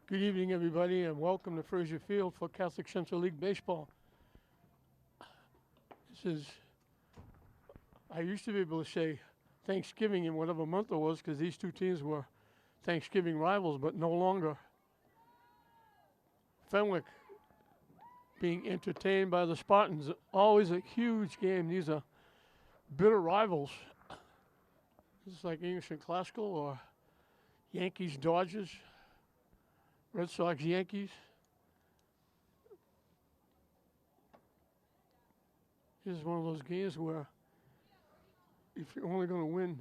Good evening, everybody, and welcome to Fraser Field for Catholic Central League Baseball. This is, I used to be able to say Thanksgiving in whatever month it was because these two teams were Thanksgiving rivals, but no longer. Fenwick being entertained by the Spartans. Always a huge game. These are bitter rivals. This is like English and Classical or Yankees, Dodgers, Red Sox, Yankees. This is one of those games where if you're only going to win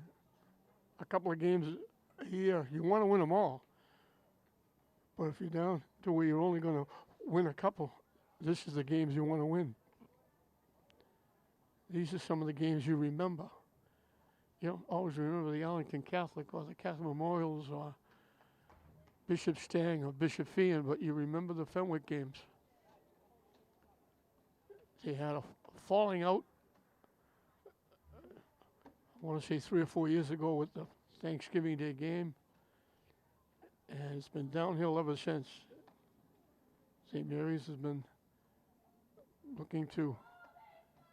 a couple of games a year, you want to win them all. But if you're down to where you're only going to win a couple, this is the games you want to win. These are some of the games you remember. You don't always remember the Arlington Catholic or the Catholic Memorials or Bishop Stang or Bishop Fian, but you remember the Fenwick games. They had a falling out, I want to say 3 or 4 years ago with the Thanksgiving Day game, and it's been downhill ever since. St. Mary's has been looking to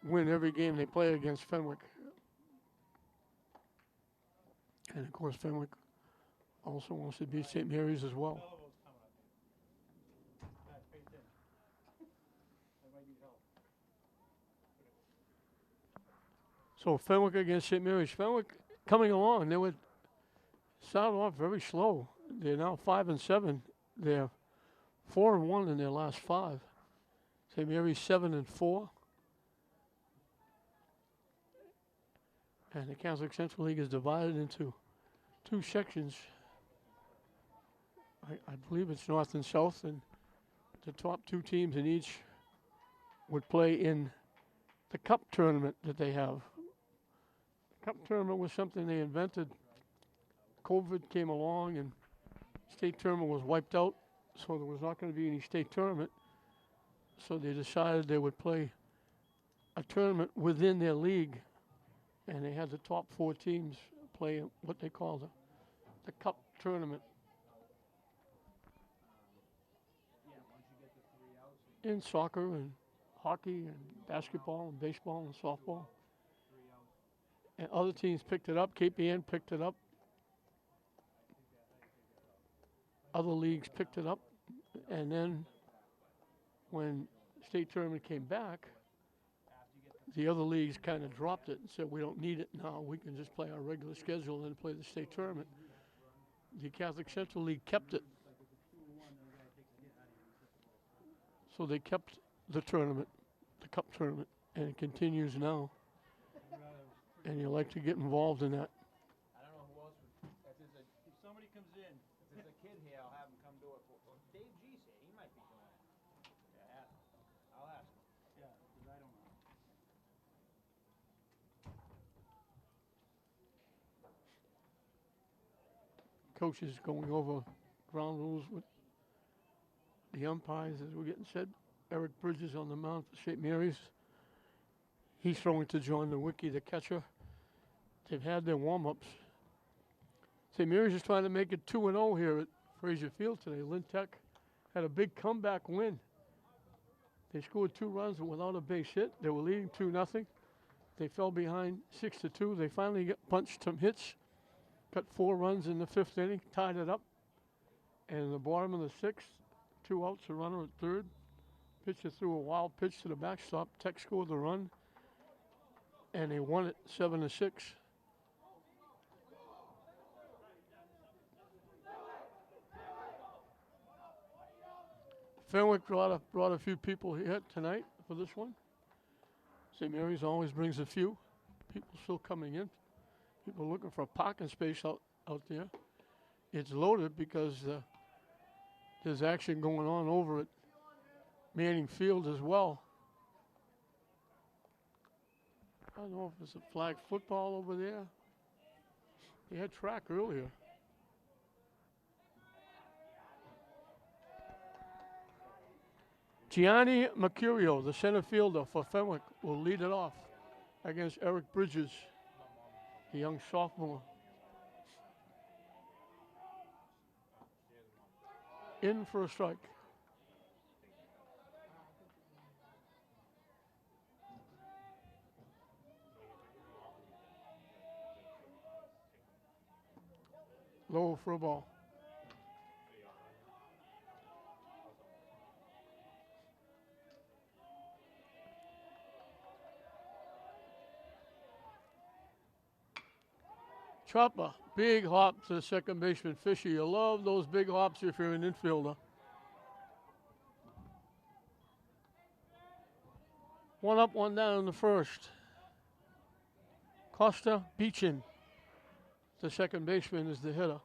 win every game they play against Fenwick. And of course, Fenwick also wants to beat St. Mary's as well. So Fenwick against St. Mary's. Fenwick coming along. They would start off very slow. They're now 5-7. They're 4-1 in their last 5. St. Mary's 7-4. And the Catholic Central League is divided into 2 sections. I believe it's North and South, and the top 2 teams in each would play in the Cup tournament that they have. The Cup tournament was something they invented. COVID came along, and state tournament was wiped out, so there was not going to be any state tournament. So they decided they would play a tournament within their league, and they had the top 4 teams play what they call the Cup tournament. In soccer and hockey and basketball and baseball and softball. And other teams picked it up. KPN picked it up. Other leagues picked it up. And then when state tournament came back, the other leagues kind of dropped it and said, we don't need it now. We can just play our regular schedule and play the state tournament. The Catholic Central League kept it. So they kept the tournament, the Cup tournament, and it continues now. And you like to get involved in that. I don't know who else would. If somebody comes in, if there's a kid here, I'll have him come do it. Dave G's here. He might be doing it. Yeah, ask him. I'll ask him. Yeah, because I don't know. Coach is going over ground rules with the umpires as we're getting set. Eric Bridges on the mound for St. Mary's. He's throwing to John Nowicki, the catcher. They've had their warm-ups. St. Mary's is trying to make it 2-0 here at Fraser Field today. Lynn Tech had a big comeback win. They scored 2 runs without a base hit. They were leading 2-0. They fell behind 6-2. They finally punched some hits, got 4 runs in the 5th inning, tied it up. And in the bottom of the 6th, 2 outs, a runner at third. Pitcher threw a wild pitch to the backstop. Tech scored the run, and they won it 7-6. Fenwick brought a few people here tonight for this one. St. Mary's always brings a few. People still coming in. People looking for a parking space out there. It's loaded because there's action going on over at Manning Field as well. I don't know if it's a flag football over there. They had track earlier. Gianni Mercurio, the center fielder for Fenwick, will lead it off against Eric Bridges, the young sophomore. In for a strike. Low for a ball. Chopper, big hop to the second baseman, Fisher. You love those big hops if you're an infielder. One up, one down in the first. Costa Beechin, the second baseman, is the hitter.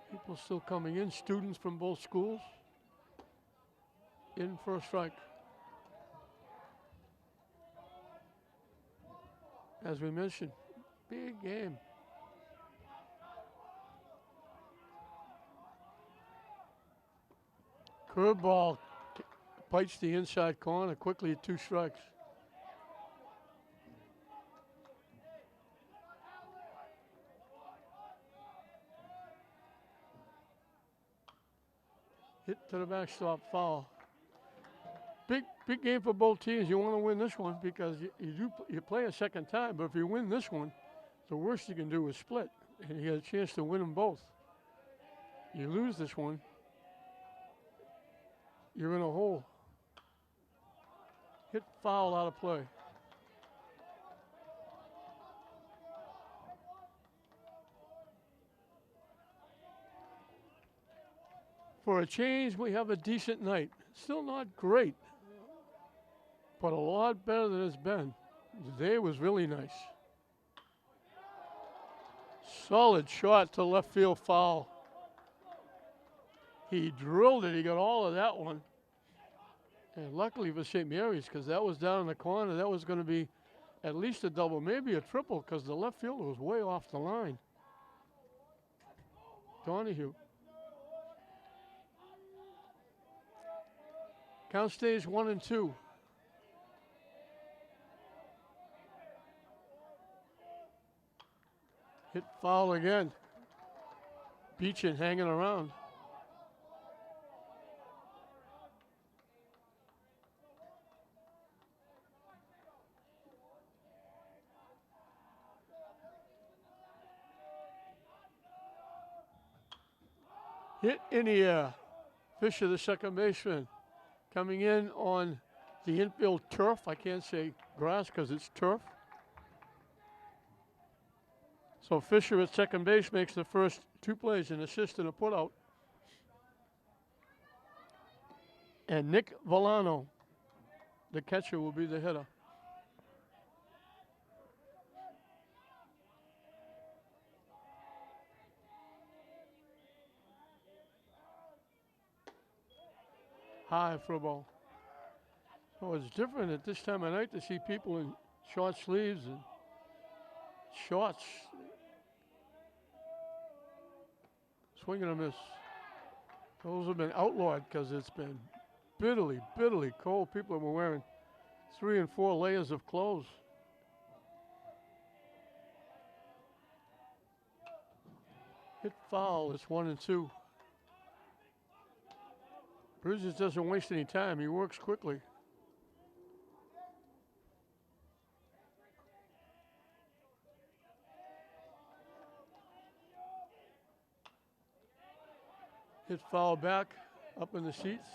People still coming in, students from both schools. In for a strike. As we mentioned, big game. Curveball bites the inside corner quickly at 2 strikes. Hit to the backstop, foul. Big game for both teams. You want to win this one because you play a second time, but if you win this one, the worst you can do is split, and you get a chance to win them both. You lose this one, you're in a hole. Hit foul out of play. For a change, we have a decent night. Still not great, but a lot better than it's been. Today was really nice. Solid shot to left field, foul. He drilled it. He got all of that one. And luckily for St. Mary's, because that was down in the corner, that was going to be at least a double, maybe a triple, because the left fielder was way off the line. Donahue. Count stays 1-2. Hit foul again. Beechin hanging around. Hit in the air. Fisher, the second baseman, coming in on the infield turf. I can't say grass because it's turf. So Fisher at second base makes the first 2 plays, an assist and a putout. And Nick Volano, the catcher, will be the hitter. High for a ball. So it's different at this time of night to see people in short sleeves and shorts. Swing and a miss. Those have been outlawed because it's been bitterly, bitterly cold. People have been wearing 3 and 4 layers of clothes. Hit foul. It's 1-2. Bridges doesn't waste any time. He works quickly. Hit foul back, up in the seats.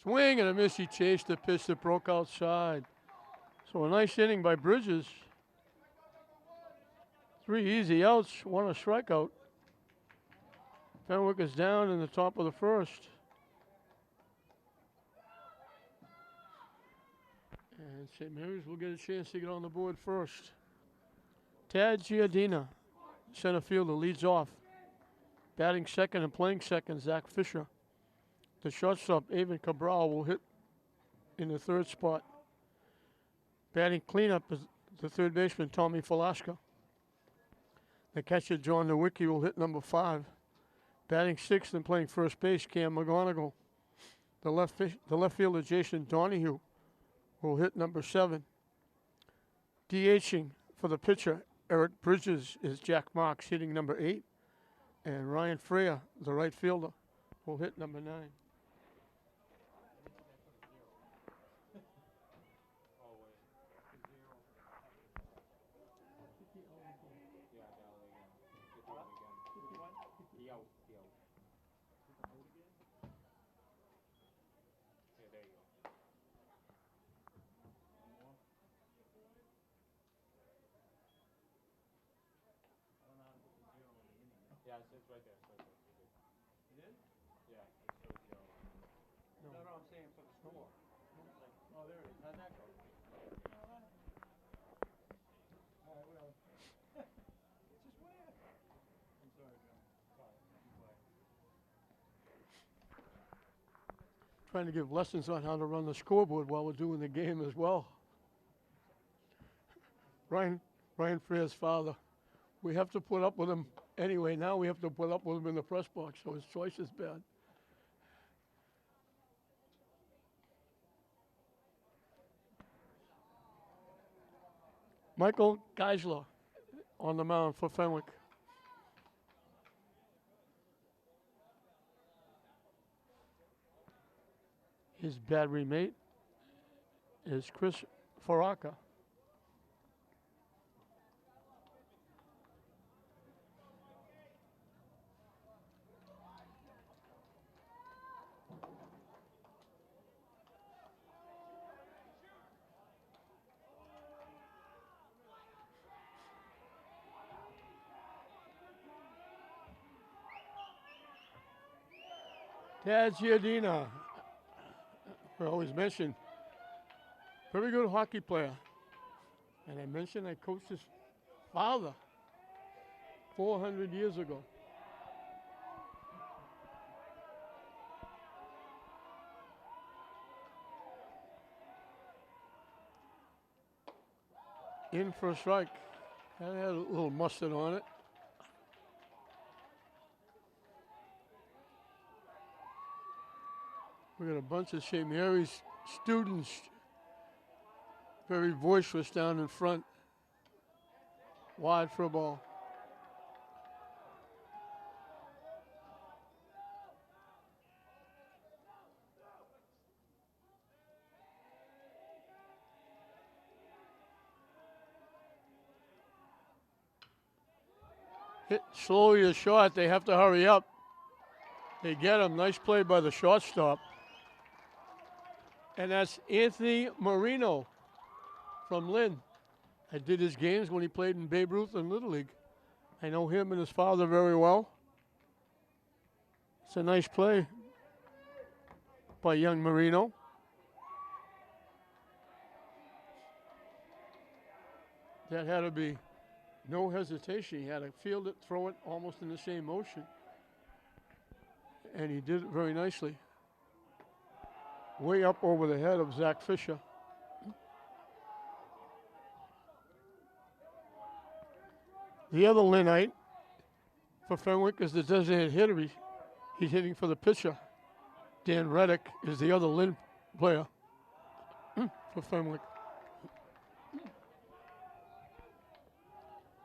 Swing and a miss. He chased the pitch that broke outside. So a nice inning by Bridges. 3 easy outs, 1 a strikeout. Fenwick is down in the top of the first. And St. Mary's will get a chance to get on the board first. Tad Giardina, center fielder, leads off. Batting second and playing second, Zach Fisher. The shortstop, Avon Cabral, will hit in the third spot. Batting cleanup is the third baseman, Tommy Falaska. The catcher, John Nowicki, will hit number 5. Batting sixth and playing first base, Cam McGonigal. The left fielder, Jason Donahue, will hit number 7. DHing for the pitcher, Eric Bridges, is Jack Marks, hitting number 8. And Ryan Freya, the right fielder, will hit number 9. Yeah, it's right there. It is? Yeah, it shows zero. No, I'm saying for the score. Oh, there it is. How'd that go? All right, well. It's just weird. I'm sorry, Joe. Trying to give lessons on how to run the scoreboard while we're doing the game as well. Ryan Freya's father. We have to put up with him anyway. Now we have to put up with him in the press box, so his choice is bad. Michael Geisler on the mound for Fenwick. His battery mate is Chris Faraka. Tad Giardina, we always mention, very good hockey player. And I mentioned I coached his father 400 years ago. In for a strike. That had a little mustard on it. We got a bunch of St. Mary's students, very boisterous down in front. Wide for a ball. Hit slowly to short. They have to hurry up. They get him. Nice play by the shortstop. And that's Anthony Marino from Lynn. I did his games when he played in Babe Ruth and Little League. I know him and his father very well. It's a nice play by young Marino. That had to be no hesitation. He had to field it, throw it almost in the same motion. And he did it very nicely. Way up over the head of Zach Fisher. The other Lynnite for Fenwick is the designated hitter. He's hitting for the pitcher. Dan Reddick is the other Lynn player for Fenwick.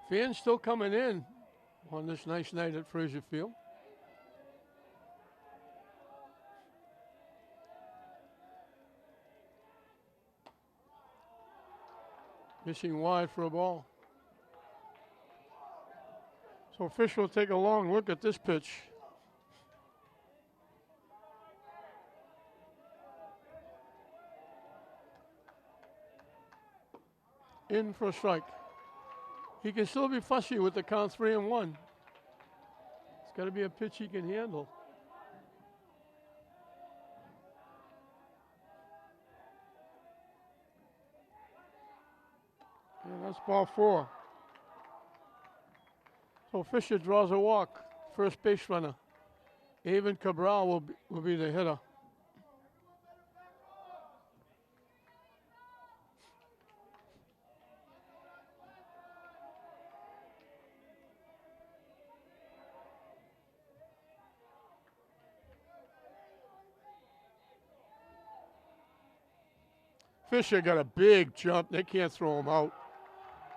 Fans still coming in on this nice night at Fraser Field. Missing wide for a ball. So Fish will take a long look at this pitch. In for a strike. He can still be fussy with the count 3-1. It's got to be a pitch he can handle. And that's ball 4. So Fisher draws a walk. First base runner. Avon Cabral will be the hitter. Fisher got a big jump. They can't throw him out.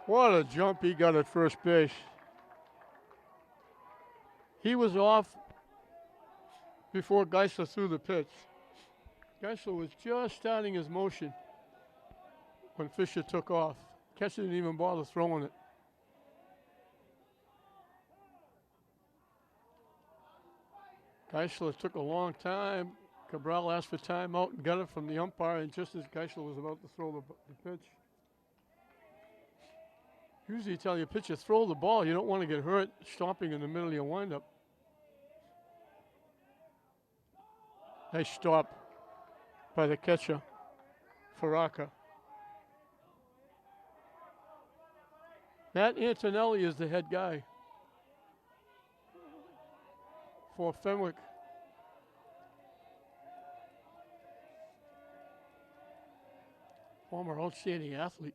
What a jump he got at first base. He was off before Geisler threw the pitch. Geisler was just starting his motion when Fisher took off. Catcher didn't even bother throwing it. Geisler took a long time. Cabral asked for timeout and got it from the umpire, and just as Geisler was about to throw the pitch. Usually you tell your pitcher, throw the ball. You don't want to get hurt stomping in the middle of your windup. Nice stop by the catcher, Faraka. Matt Antonelli is the head guy for Fenwick. Former outstanding athlete.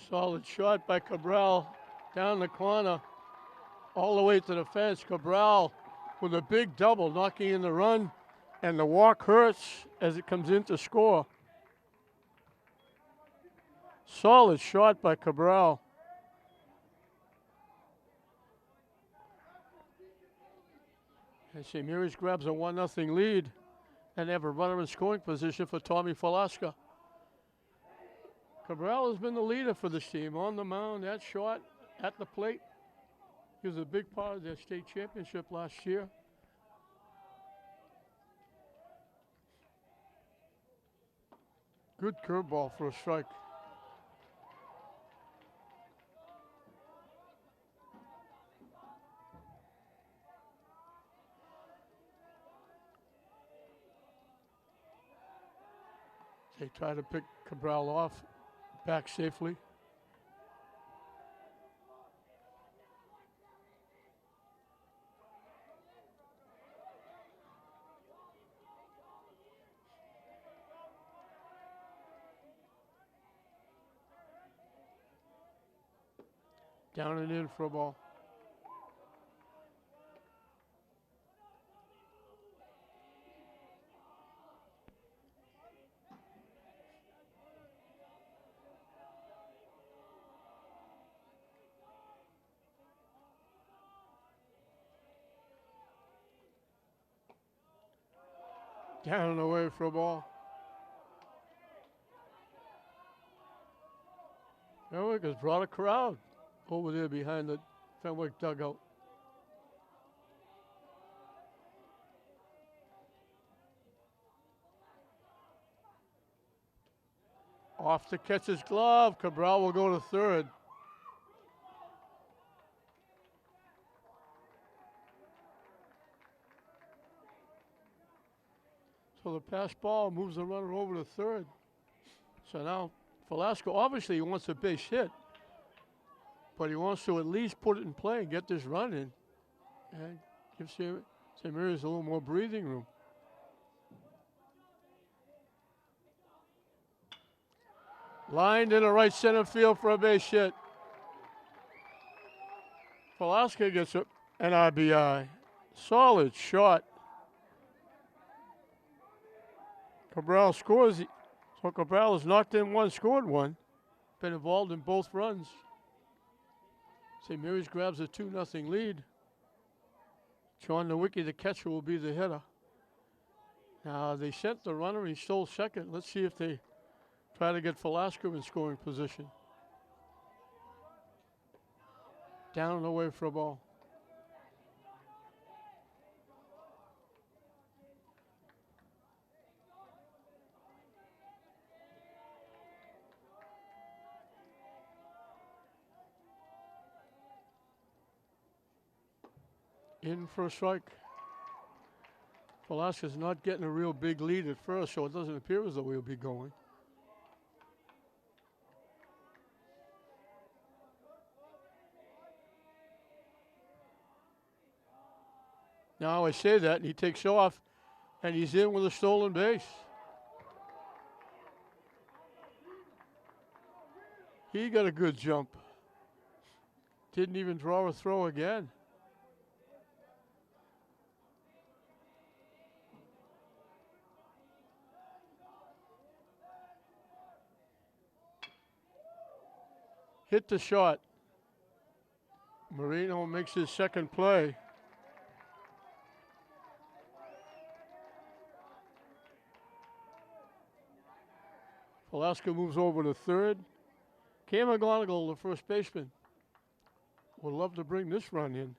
Solid shot by Cabral down the corner, all the way to the fence. Cabral with a big double, knocking in the run, and the walk hurts as it comes in to score. Solid shot by Cabral. And St. Mary's grabs a 1-0 lead, and they have a runner in scoring position for Tommy Falaska. Cabral has been the leader for this team on the mound, that shot, at the plate. He was a big part of their state championship last year. Good curveball for a strike. They try to pick Cabral off, back safely. Down and in for a ball. Down and away for a ball. Fenwick has brought a crowd over there behind the Fenwick dugout. Off to catch his glove. Cabral will go to third. So the pass ball moves the runner over to third. So now Velasco, obviously he wants a base hit, but he wants to at least put it in play and get this run in and give St. Mary's a little more breathing room. Lined in the right center field for a base hit. Velasco gets an RBI. Solid shot. Cabral scores. So Cabral has knocked in one, scored one. Been involved in both runs. St. Mary's grabs a 2-0 lead. John Nowicki, the catcher, will be the hitter. Now they sent the runner. He stole second. Let's see if they try to get Velasco in scoring position. Down and away for a ball. In for a strike. Velasquez not getting a real big lead at first, so it doesn't appear as though he'll be going. Now I say that, and he takes off, and he's in with a stolen base. He got a good jump. Didn't even draw a throw again. Hit the shot. Marino makes his second play. Velasco moves over to third. Cam McGonigal, the first baseman, would love to bring this run in.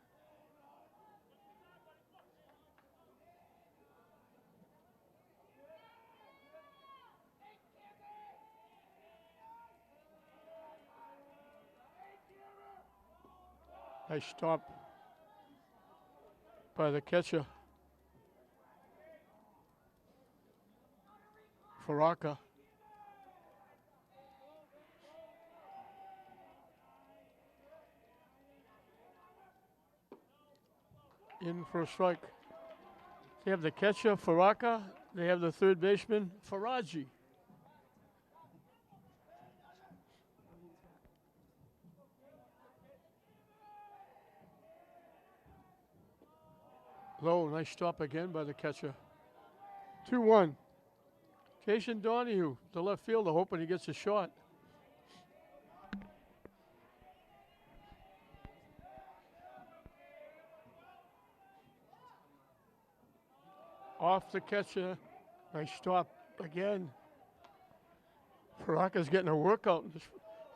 Nice stop by the catcher. Faraka. In for a strike. They have the catcher, Faraka. They have the third baseman, Faraji. Low, nice stop again by the catcher. 2-1. Jason Donahue, the left fielder, hoping he gets a shot. Off the catcher. Nice stop again. Faraka's getting a workout in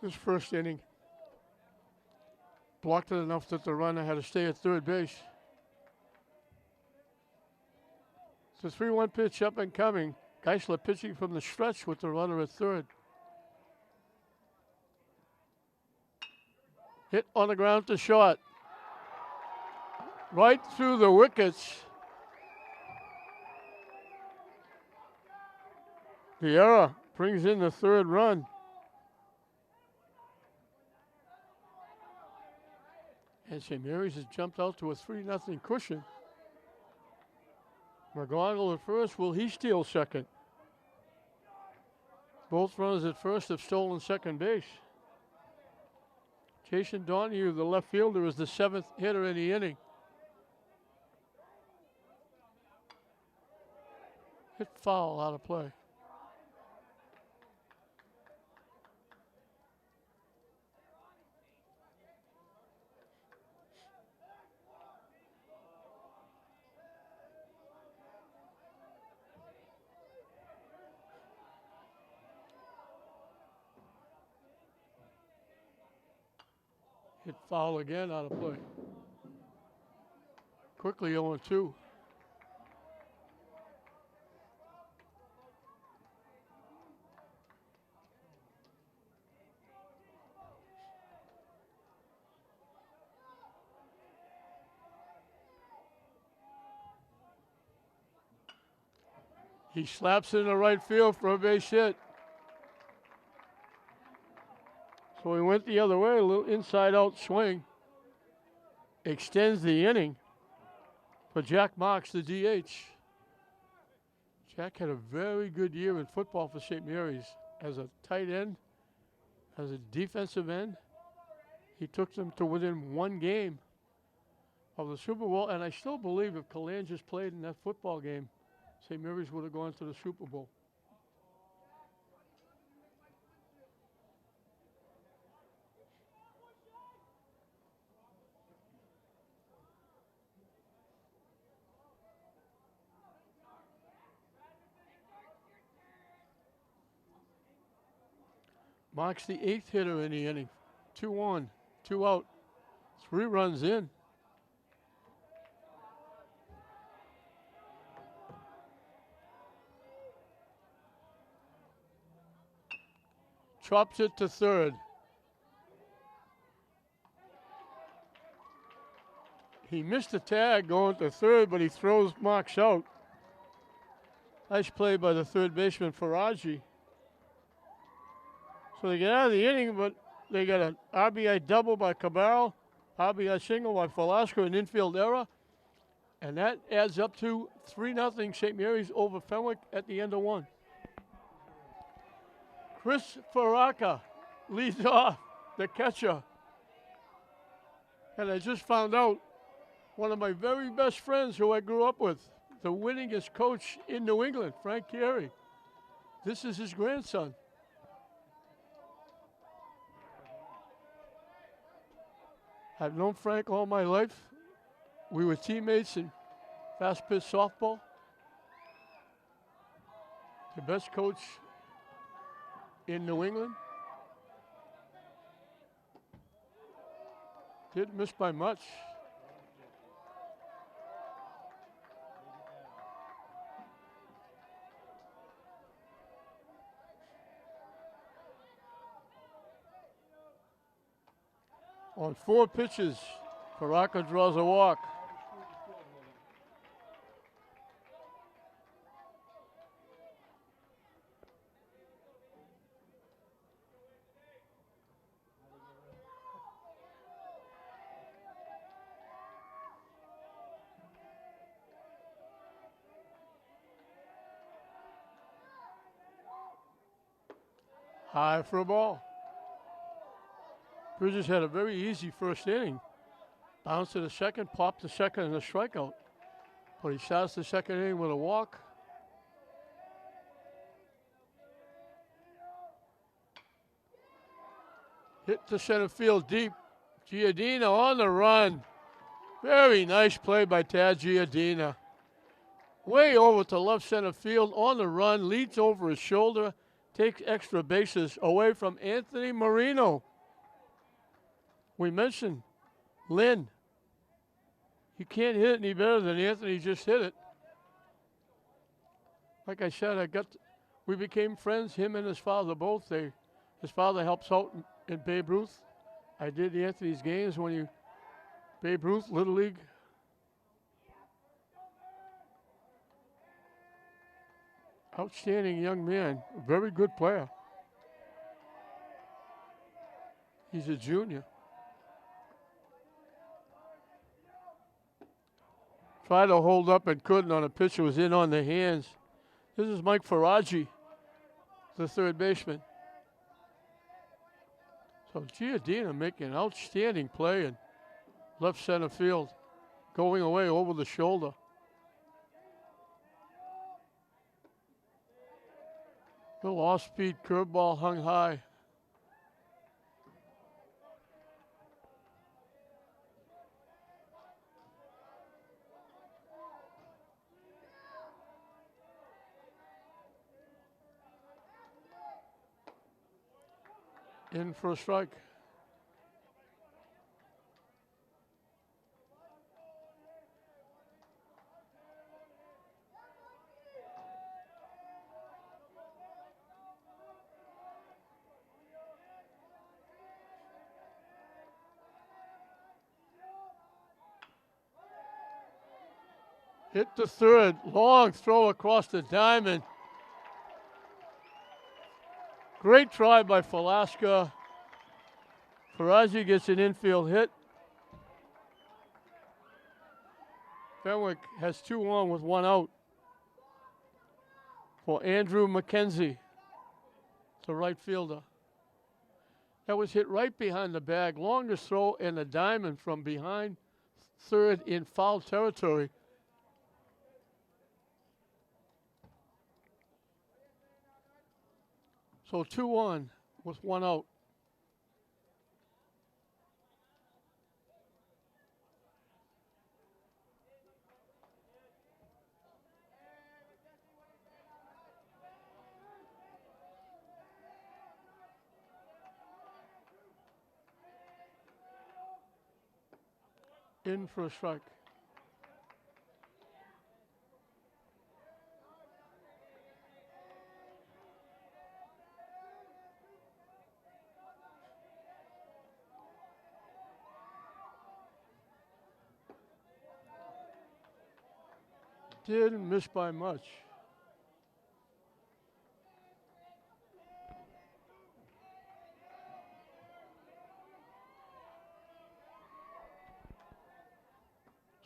this first inning. Blocked it enough that the runner had to stay at third base. It's a 3-1 pitch up and coming. Geisler pitching from the stretch with the runner at third. Hit on the ground to short. Right through the wickets. Vieira brings in the third run. And St. Mary's has jumped out to a 3-0 cushion. McGonigal at first. Will he steal second? Both runners at first have stolen second base. Jason Donahue, the left fielder, is the 7th hitter in the inning. Hit foul out of play. Hit foul again out of play. Quickly 0-2. He slaps in the right field for a base hit. So he went the other way, a little inside-out swing. Extends the inning for Jack Marks, the DH. Jack had a very good year in football for St. Mary's as a tight end, as a defensive end. He took them to within one game of the Super Bowl, and I still believe if Kalangis played in that football game, St. Mary's would have gone to the Super Bowl. Marks the 8th hitter in the inning. 2 on, 2 out, 3 runs in. Chops it to third. He missed the tag going to third, but he throws Marks out. Nice play by the third baseman, Faraji. So they get out of the inning, but they got an RBI double by Cabral, RBI single by Velasco, an infield error. And that adds up to 3-0 St. Mary's over Fenwick at the end of one. Chris Faraka leads off, the catcher. And I just found out one of my very best friends who I grew up with, the winningest coach in New England, Frank Carey. This is his grandson. I've known Frank all my life. We were teammates in fast pitch softball. The best coach in New England. Didn't miss by much. On 4 pitches, Faraka draws a walk. High for a ball. Bridges had a very easy first inning. Bounced to the second, popped the second, and a strikeout. But he starts the second inning with a walk. Hit to center field deep. Giardina on the run. Very nice play by Tad Giardina. Way over to left center field on the run, leads over his shoulder, takes extra bases away from Anthony Marino. We mentioned Lynn. You can't hit it any better than Anthony just hit it. Like I said, we became friends, him and his father both. His father helps out in Babe Ruth. I did Anthony's games when Babe Ruth, Little League. Outstanding young man, a very good player. He's a junior. Tried to hold up and couldn't on a pitch that was in on the hands. This is Mike Faraji, the third baseman. So Giardina making an outstanding play in left center field, going away over the shoulder. Little off-speed curveball hung high. In for a strike. Hit the third, long throw across the diamond. Great try by Falaska. Faraji gets an infield hit. Fenwick has 2 on with 1 out for Andrew McKenzie, the right fielder. That was hit right behind the bag. Longest throw and a diamond from behind third in foul territory. So 2 on with 1 out. In for a strike. Didn't miss by much.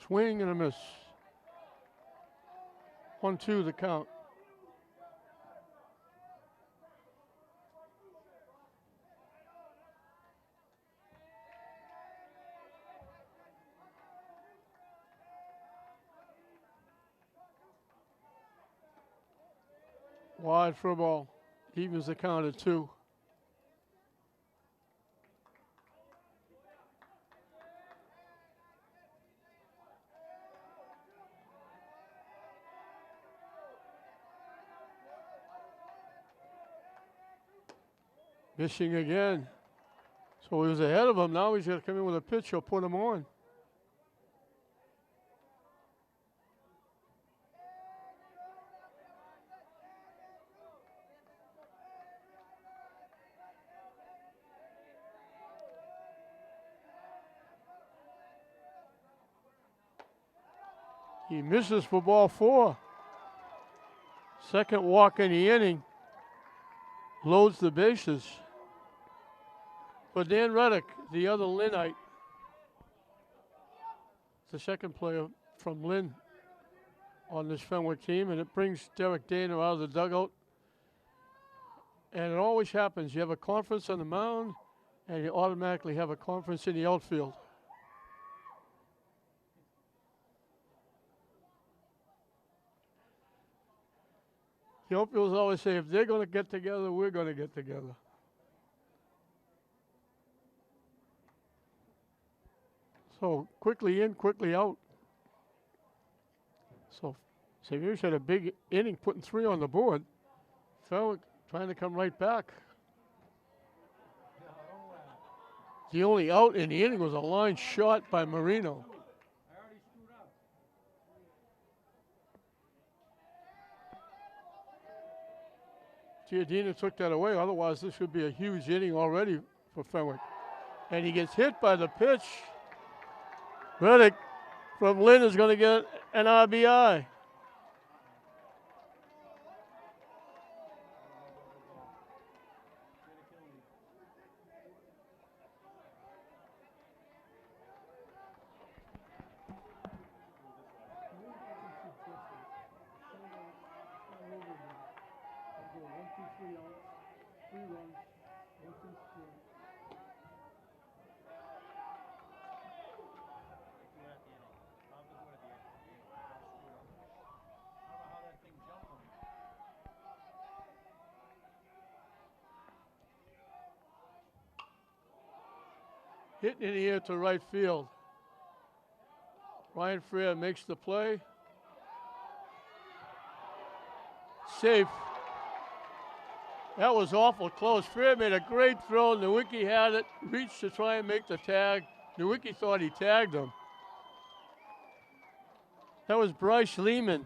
Swing and a miss. 1-2 the count. Wide for a ball. Evens the count at 2. Missing again. So he was ahead of him. Now he's got to come in with a pitch or put him on. He misses for ball 4. Second walk in the inning. Loads the bases. For Dan Reddick, the other Lynnite. The second player from Lynn on this Fenwick team, and it brings Derek Dana out of the dugout. And it always happens. You have a conference on the mound, and you automatically have a conference in the outfield. The outfielders always say, if they're going to get together, we're going to get together. So quickly in, quickly out. So Xavier's had a big inning, putting 3 on the board. Fenwick trying to come right back. The only out in the inning was a line shot by Marino. Giardina took that away. Otherwise, this would be a huge inning already for Fenwick. And he gets hit by the pitch. Reddick from Lynn is going to get an RBI. Hit in the air to right field. Ryan Freer makes the play. Safe. That was awful close. Freer made a great throw. Nowicki had it, reached to try and make the tag. Nowicki thought he tagged him. That was Bryce Lehman.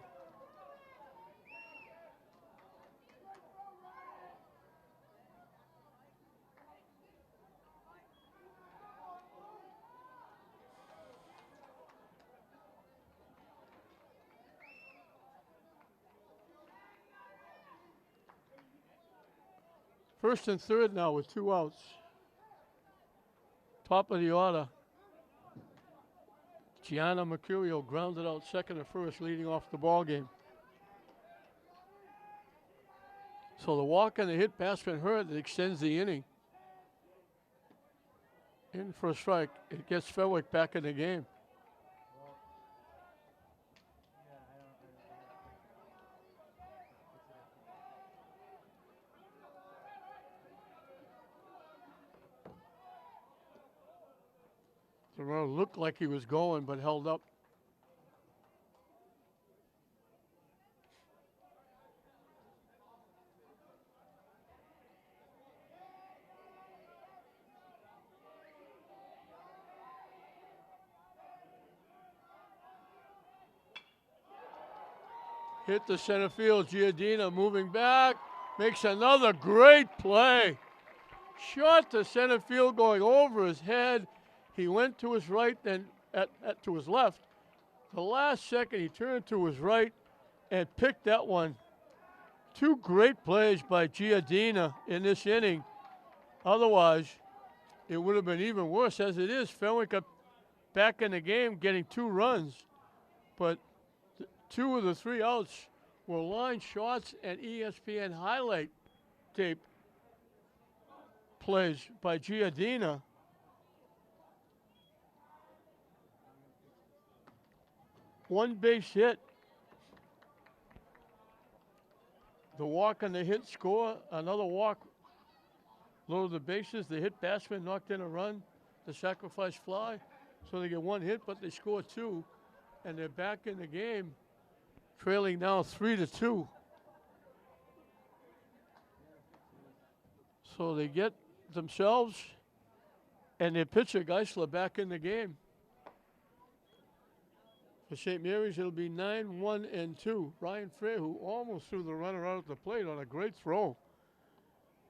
First and third now with 2 outs. Top of the order. Gianna Mercurio grounded out second and first, leading off the ball game. So the walk and the hit pass from Hurt that extends the inning. In for a strike. It gets Fenwick back in the game. The runner looked like he was going, but held up. Hit the center field. Giardina moving back. Makes another great play. Shot to center field going over his head. He went to his right, then to his left. The last second, he turned to his right and picked that one. 2 great plays by Giardina in this inning. Otherwise, it would have been even worse. As it is, Fenwick up back in the game, getting 2 runs. But 2 of the 3 outs were line shots and ESPN highlight tape plays by Giardina. One base hit. The walk and the hit score. Another walk loaded the bases. The hit batsman knocked in a run. The sacrifice fly. So they get one hit, but they score two. And they're back in the game, trailing now 3-2. So they get themselves and their pitcher, Geisler, back in the game. For St. Mary's, it'll be 9-1-2. Ryan Frere, who almost threw the runner out at the plate on a great throw,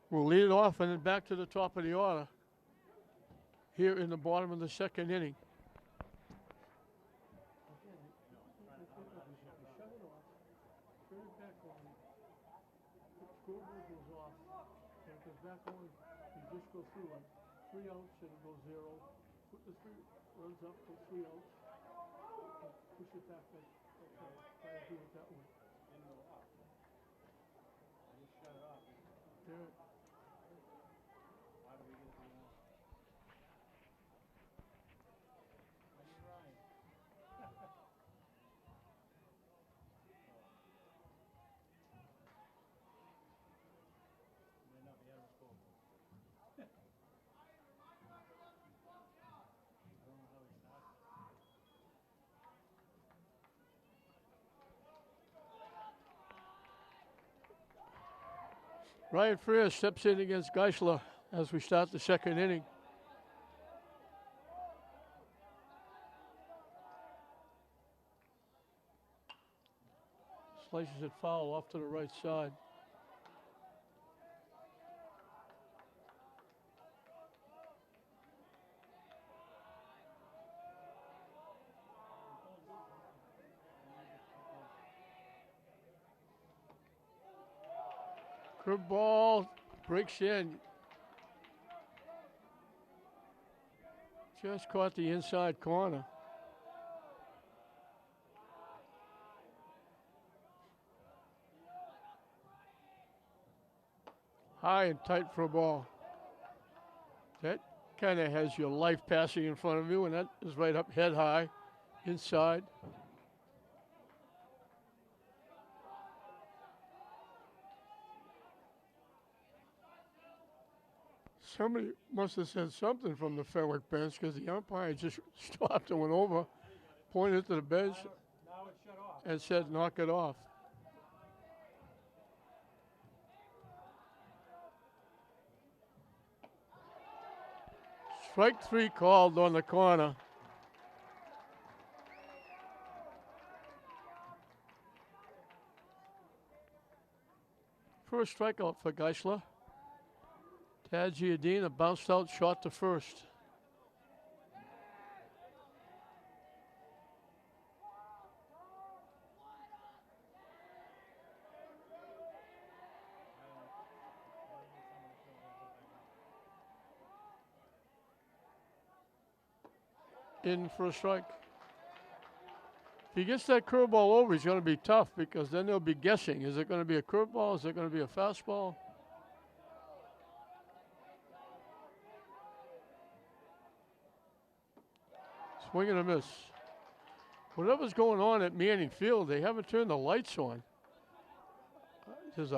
will lead it off and then back to the top of the order here in the bottom of the second inning. You just go through like 3 outs and it goes 0. Put the 3 runs up, put 3 outs. Push it back, try to do it that way. Just shut it off. There. Why do we get to do that? What are you running? May not be out of school. I don't know how he started. Ryan Frere steps in against Geisler as we start the second inning. Slices it foul off to the right side. Curve ball breaks in. Just caught the inside corner. High and tight for a ball. That kind of has your life passing in front of you, and that is right up head high, inside. Somebody must have said something from the Fenwick bench because the umpire just stopped and went over, pointed to the bench, Now it's shut off. and said, knock it off. Strike 3 called on the corner. First strikeout for Geisler. Tad Giardina bounced out, shot to first. In for a strike. If he gets that curveball over, he's going to be tough because then they'll be guessing. Is it going to be a curveball? Is it going to be a fastball? Swing and a miss. Whatever's going on at Manning Field, they haven't turned the lights on. There's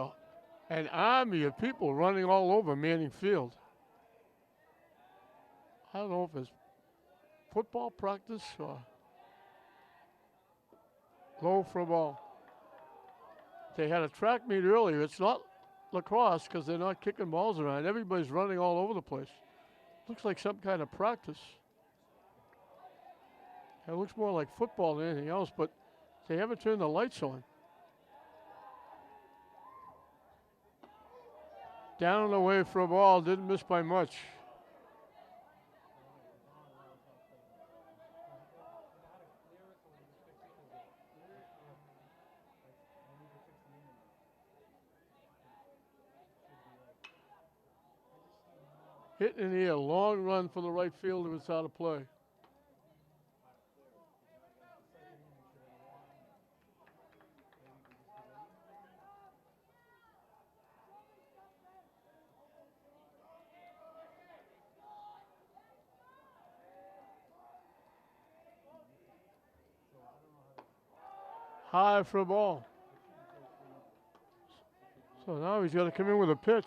an army of people running all over Manning Field. I don't know if it's football practice or low for a ball. They had a track meet earlier. It's not lacrosse because they're not kicking balls around. Everybody's running all over the place. Looks like some kind of practice. It looks more like football than anything else, but they haven't turned the lights on. Down and away for a ball, didn't miss by much. Hit in the air, long run for the right fielder, it's out of play. High for a ball. So now he's got to come in with a pitch.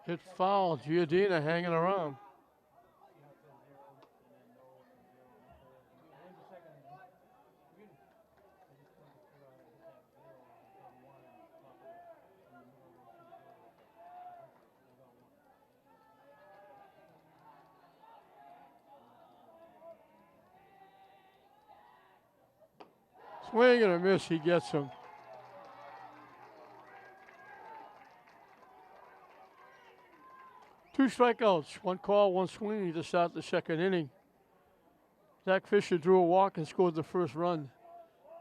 Hit foul. Giardina hanging around. Swing and a miss. He gets him. Two strikeouts, one call, one swing to start the second inning. Zach Fisher drew a walk and scored the first run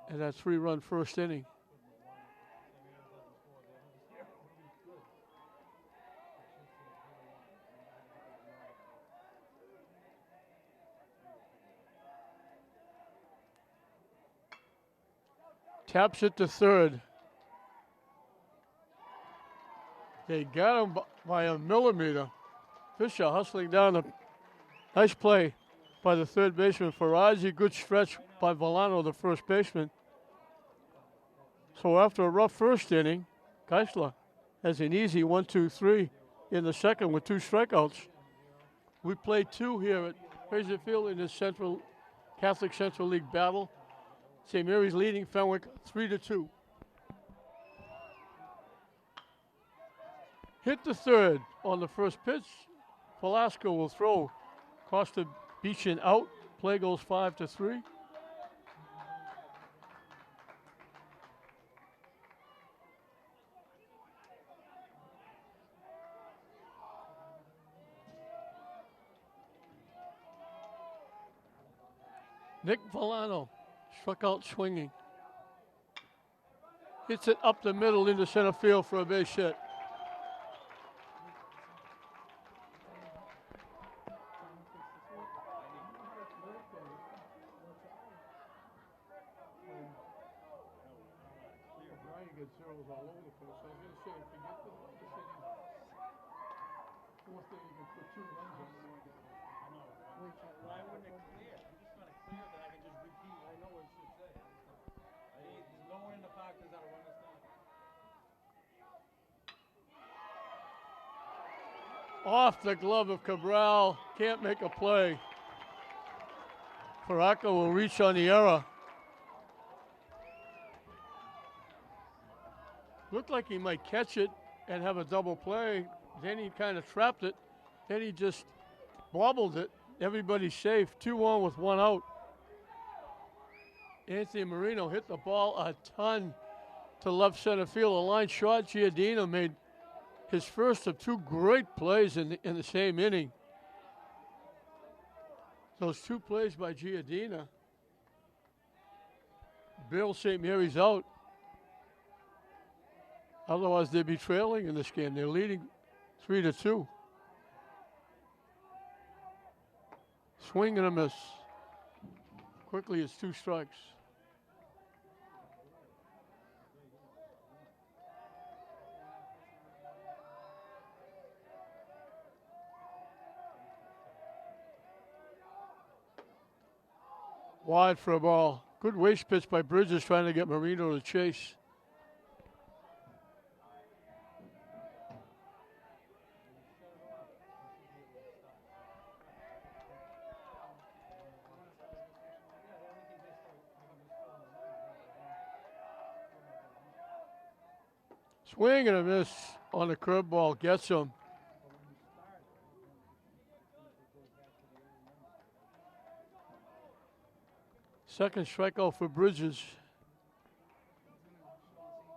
in that 3-run first inning. Taps it to third. They got him by a millimeter. Fisher hustling down a nice play by the third baseman Farazi. Good stretch by Volano, the first baseman. So after a rough first inning, Geisler has an easy 1-2-3 in the second with 2 strikeouts. We played 2 here at Fraser Field in this Catholic Central League battle. St. Mary's leading Fenwick 3-2. Hit the third on the first pitch. Velasco will throw. Costa Beechin out. Play goes 5-3. Nick Volano struck out swinging. Hits it up the middle into center field for a base hit. Off the glove of Cabral, can't make a play. Faraca will reach on the error. Looked like he might catch it and have a double play. Then he kind of trapped it. Then he just bobbled it. Everybody's safe. 2-1 with 1 out. Anthony Marino hit the ball a ton to left center field. A line shot. Giardina made his first of 2 great plays in the same inning. Those 2 plays by Giardina bailed St. Mary's out. Otherwise, they'd be trailing in this game. They're leading 3-2. Swing and a miss. Quickly, it's 2 strikes. Wide for a ball. Good waste pitch by Bridges trying to get Marino to chase. Swing and a miss on the curveball. Gets him. Second strikeout for Bridges.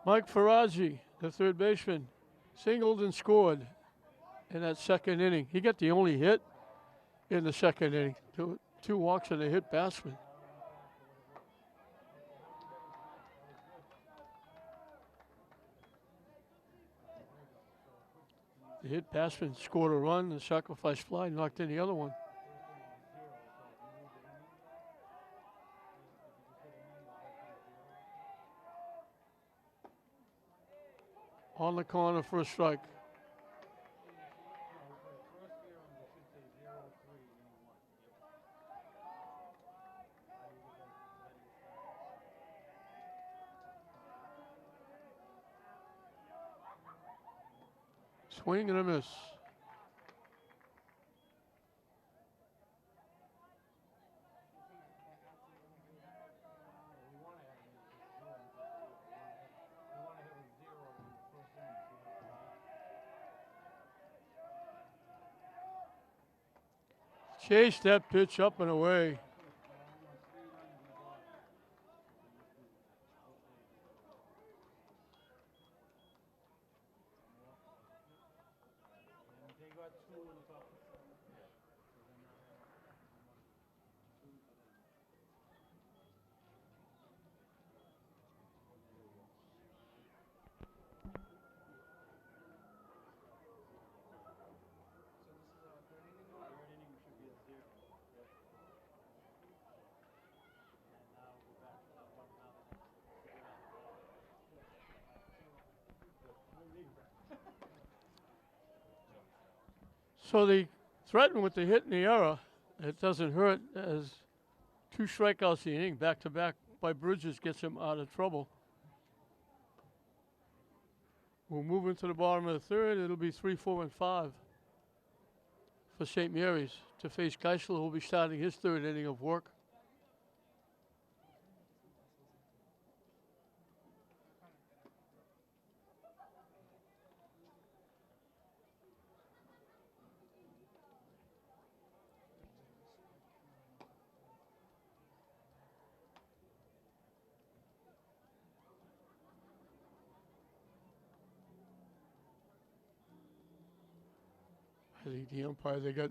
Mike Farazi, the third baseman, singled and scored in that second inning. He got the only hit in the second inning. 2 walks and a hit batsman. The hit batsman scored a run. The sacrifice fly knocked in the other one. On the corner for a strike. Swing and a miss. Chase that pitch up and away. So they threaten with the hit and the error. It doesn't hurt as 2 strikeouts the inning, back to back by Bridges gets him out of trouble. We'll move into the bottom of the third. It'll be 3, 4, and 5 for St. Mary's to face Geisler, who will be starting his 3rd inning of work. I think the umpire, they got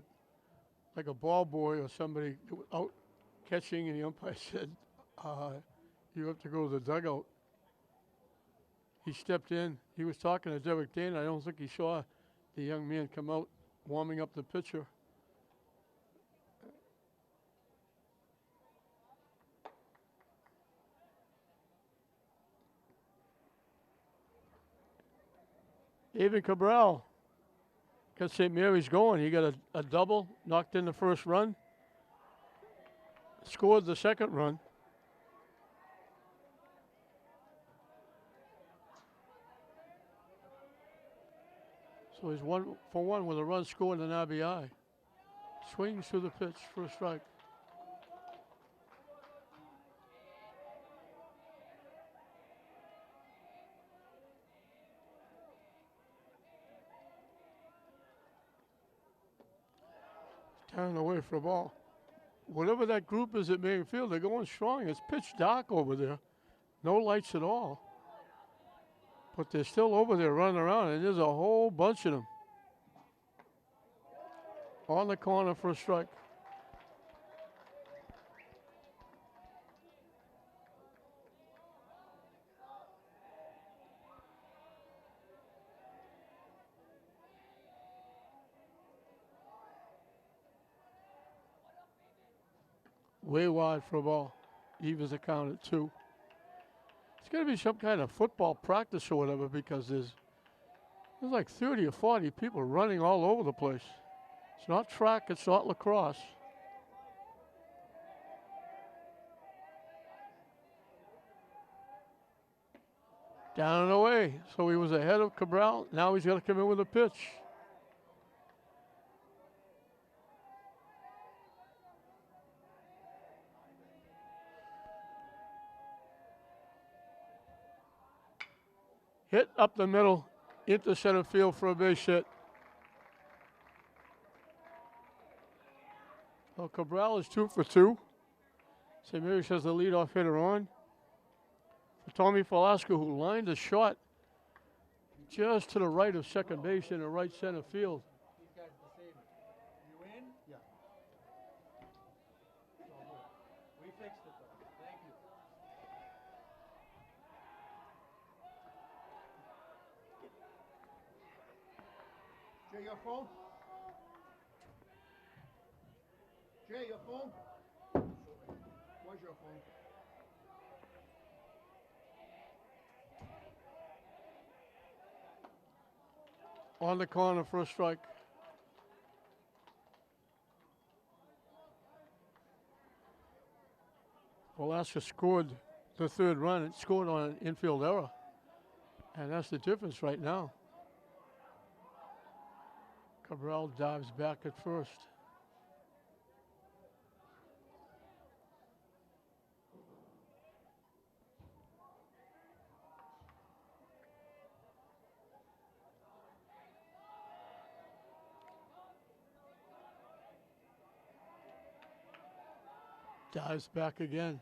like a ball boy or somebody out catching, and the umpire said, you have to go to the dugout. He stepped in. He was talking to Derek Dana. I don't think he saw the young man come out warming up the pitcher. Evan Cabral got St. Mary's going. He got a double, knocked in the first run, scored the second run. So he's 1 for 1 with a run scored and an RBI. Swings to the pitch for a strike. Down away for a ball. Whatever that group is at Main Field, they're going strong. It's pitch dark over there. No lights at all. But they're still over there running around, and there's a whole bunch of them. On the corner for a strike. Way wide for a ball. Evers accounted 2. It's got to be some kind of football practice or whatever, because there's like 30 or 40 people running all over the place. It's not track, it's not lacrosse. Down and away. So he was ahead of Cabral. Now he's got to come in with a pitch. Hit up the middle, into center field for a base hit. Well, Cabral is 2 for 2. St. Mary's has the leadoff hitter on. For Tommy Velasco, who lined a shot just to the right of second base in the right center field. These guys are the same. You in? Yeah. We fixed it though. Thank you. Jay, your phone? Jay, your phone? Where's your phone? On the corner for a strike. Alaska scored the third run. It scored on an infield error. And that's the difference right now. Cabral dives back at first. Dives back again.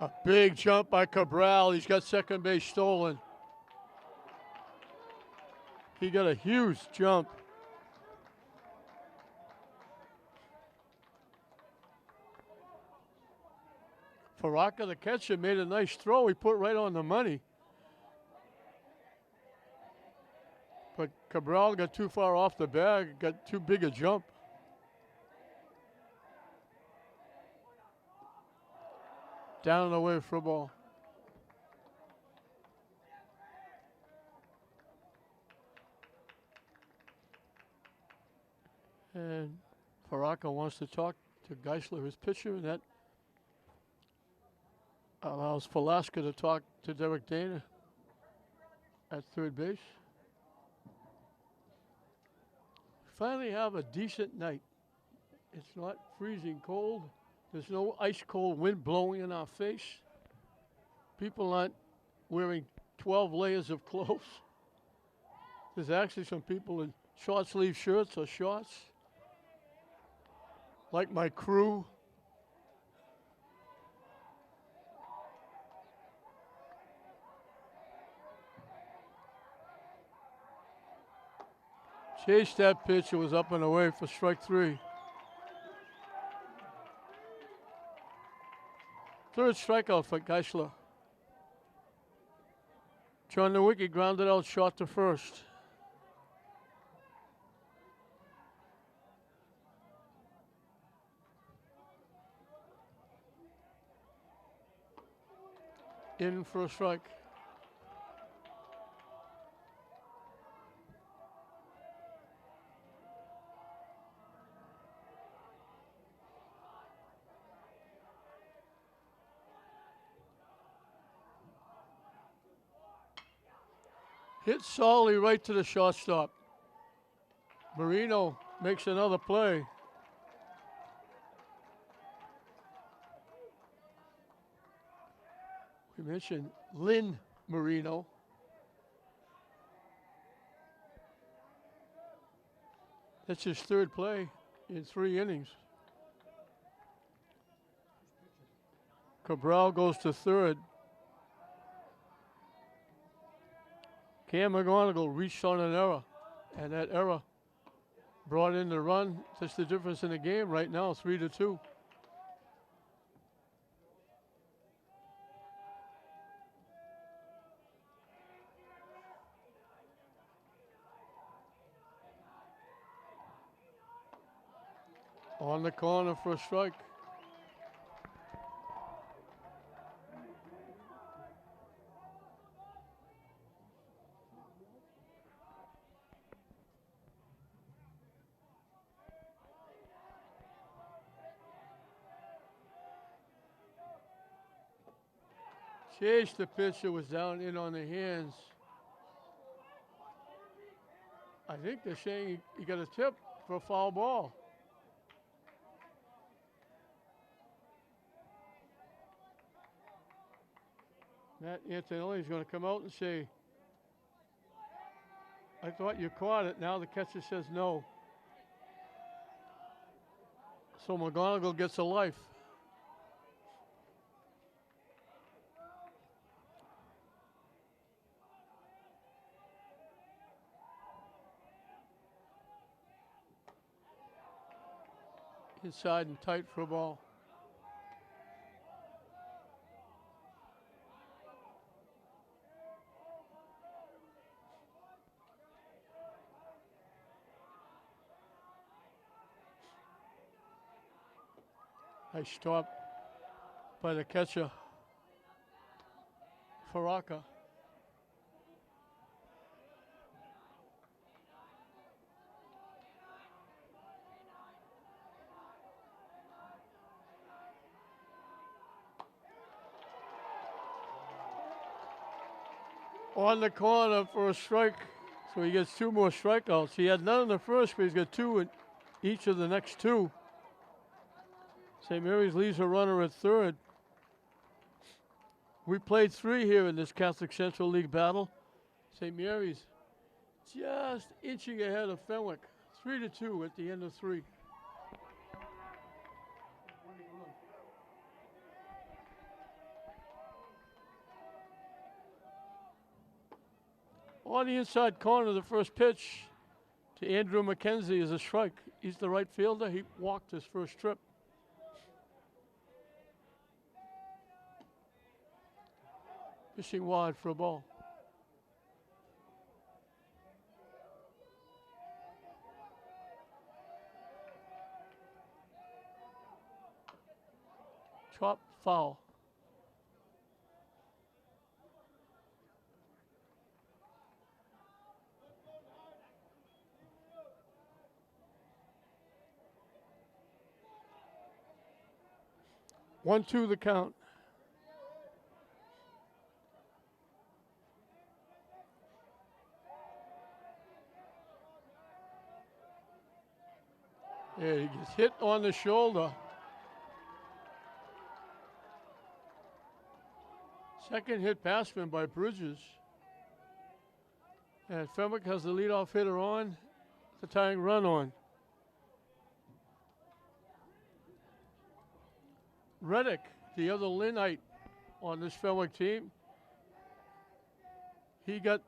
A big jump by Cabral. He's got second base stolen. He got a huge jump. Faraka, the catcher, made a nice throw. He put right on the money. But Cabral got too far off the bag, got too big a jump. Down and away for a ball. And Faraka wants to talk to Geisler, his pitcher, and that allows Velasquez to talk to Derek Dana at third base. Finally have a decent night. It's not freezing cold. There's no ice cold wind blowing in our face. People aren't wearing 12 layers of clothes. There's actually some people in short sleeve shirts or shorts, like my crew. Chased that pitch. It was up and away for strike three. Third strikeout for Geisler. John Nowicki grounded out short to first. In for a strike. Hit solidly right to the shortstop. Marino makes another play. We mentioned Lynn Marino. That's his third play in 3 innings. Cabral goes to third. Cam McGonigal reached on an error, and that error brought in the run. That's the difference in the game right now, 3-2. On the corner for a strike. Chase the pitcher was down in on the hands. I think they're saying he got a tip for a foul ball. Matt Antonelli is going to come out and say, I thought you caught it. Now the catcher says no. So McGonigal gets a life. Inside and tight for a ball. Nice stop by the catcher, Faraka. On the corner for a strike, so he gets 2 more strikeouts. He had none in the first, but he's got 2 in each of the next 2. St. Mary's leaves a runner at third. We played 3 here in this Catholic Central League battle. St. Mary's just inching ahead of Fenwick, 3-2 at the end of 3. On the inside corner, the first pitch to Andrew McKenzie is a strike. He's the right fielder. He walked his first trip. Fishing wide for a ball. Chop foul. One, two, the count. Yeah, he gets hit on the shoulder. Second hit batsman by Bridges. And Fenwick has the leadoff hitter on, the tying run on. Reddick, the other Lynnite on this Fenwick team, he got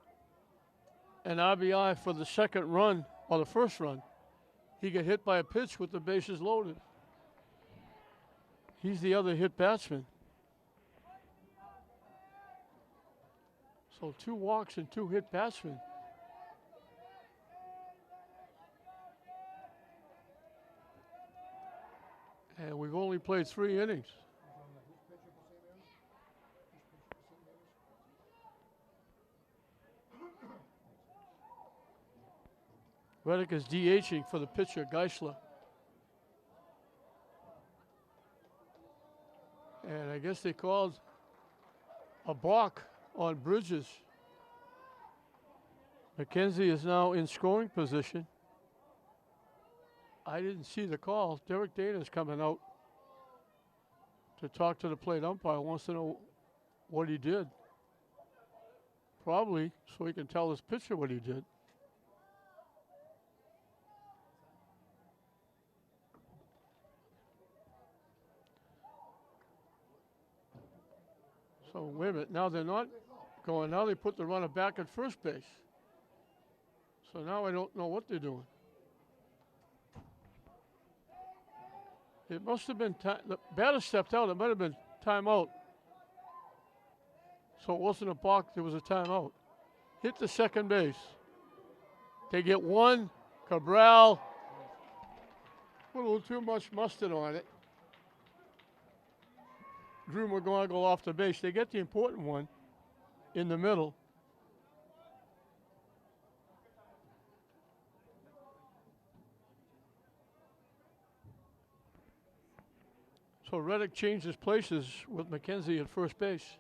an RBI for the second run, or the first run. He got hit by a pitch with the bases loaded. He's the other hit batsman. So 2 walks and 2 hit batsmen. And we've only played 3 innings. Reddick is DHing for the pitcher, Geisler. And I guess they called a balk on Bridges. McKenzie is now in scoring position. I didn't see the call. Derek Dana's coming out to talk to the plate umpire. Wants to know what he did. Probably so he can tell his pitcher what he did. So wait a minute. Now they're not going. Now they put the runner back at first base. So now I don't know what they're doing. It must have been time. The batter stepped out. It might have been timeout. So it wasn't a balk. There was a timeout. Hit the second base. They get 1. Cabral. Put a little too much mustard on it. Drew McGonagall off the base. They get the important one in the middle. So Reddick changes places with McKenzie at first base.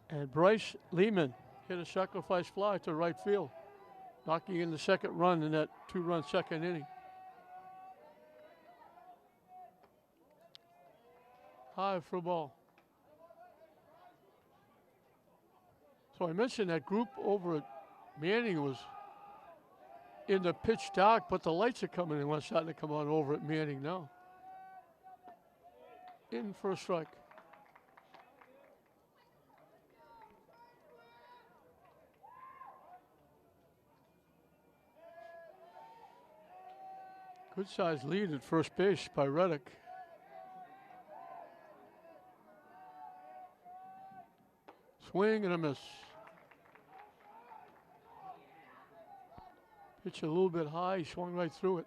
And Bryce Lehman hit a sacrifice fly to right field, knocking in the second run in that 2-run second inning. High for a ball. So I mentioned that group over at Manning was in the pitch dark, but the lights are coming in. One's starting to come on over at Manning now. In for a strike. Good sized lead at first base by Reddick. Swing and a miss. Pitch a little bit high, he swung right through it.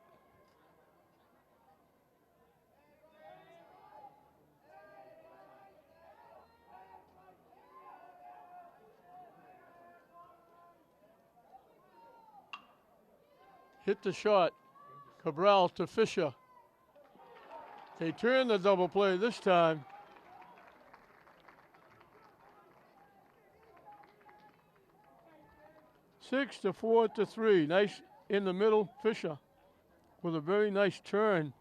hit the shot. Cabral to Fisher. They turn the double play this time. Six to 4 to 3. Nice in the middle, Fisher with a very nice turn.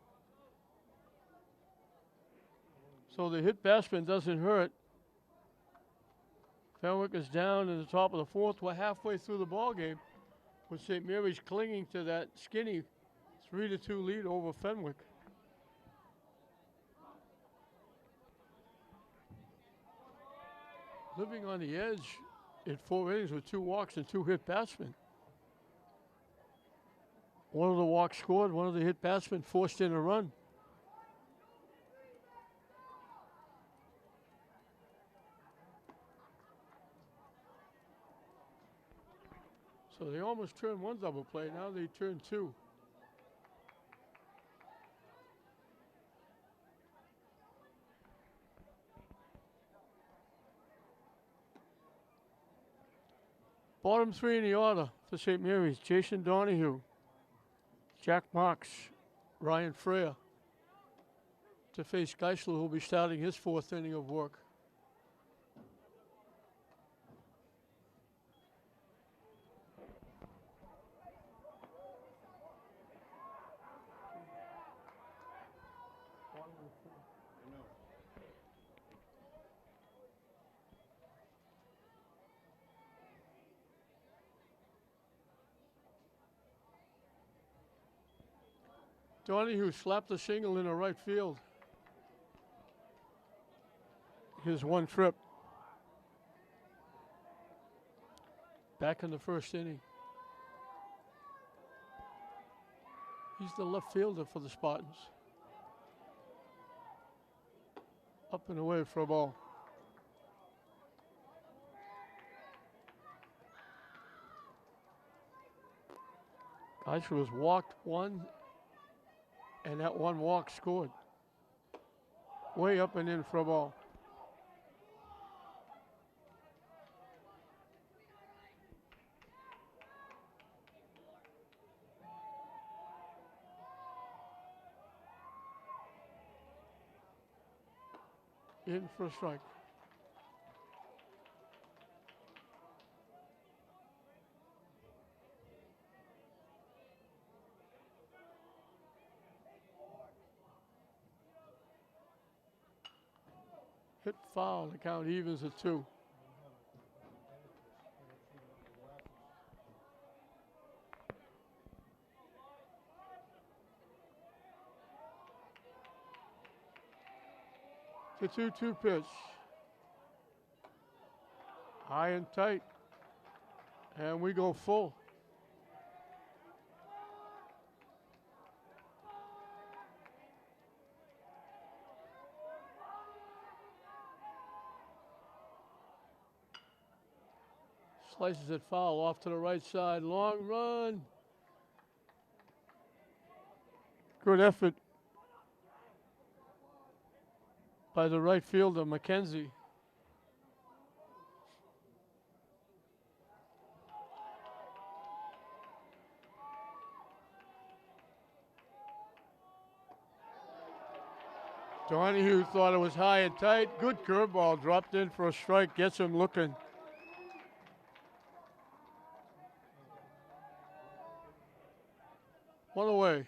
So the hit batsman doesn't hurt. Fenwick is down in the top of the fourth. We're halfway through the ball game with St. Mary's clinging to that skinny 3-2 lead over Fenwick. Living on the edge in 4 innings with 2 walks and 2 hit batsmen. One of the walks scored, one of the hit batsmen forced in a run. So they almost turned one double play, now they turn 2. Bottom 3 in the order for St. Mary's: Jason Donahue, Jack Marks, Ryan Freya to face Geisler, who will be starting his 4th inning of work. Donahue slapped the single in the right field. His 1 trip. Back in the 1st inning. He's the left fielder for the Spartans. Up and away for a ball. Geisler was walked 1. And that 1 walk scored. Way up and in for a ball. In for a strike. Hit foul, the count evens at 2. The 2-2 pitch. High and tight. And we go full. Slices it foul off to the right side. Long run. Good effort by the right fielder, McKenzie. Donahue thought it was high and tight. Good curveball dropped in for a strike. Gets him looking. One away.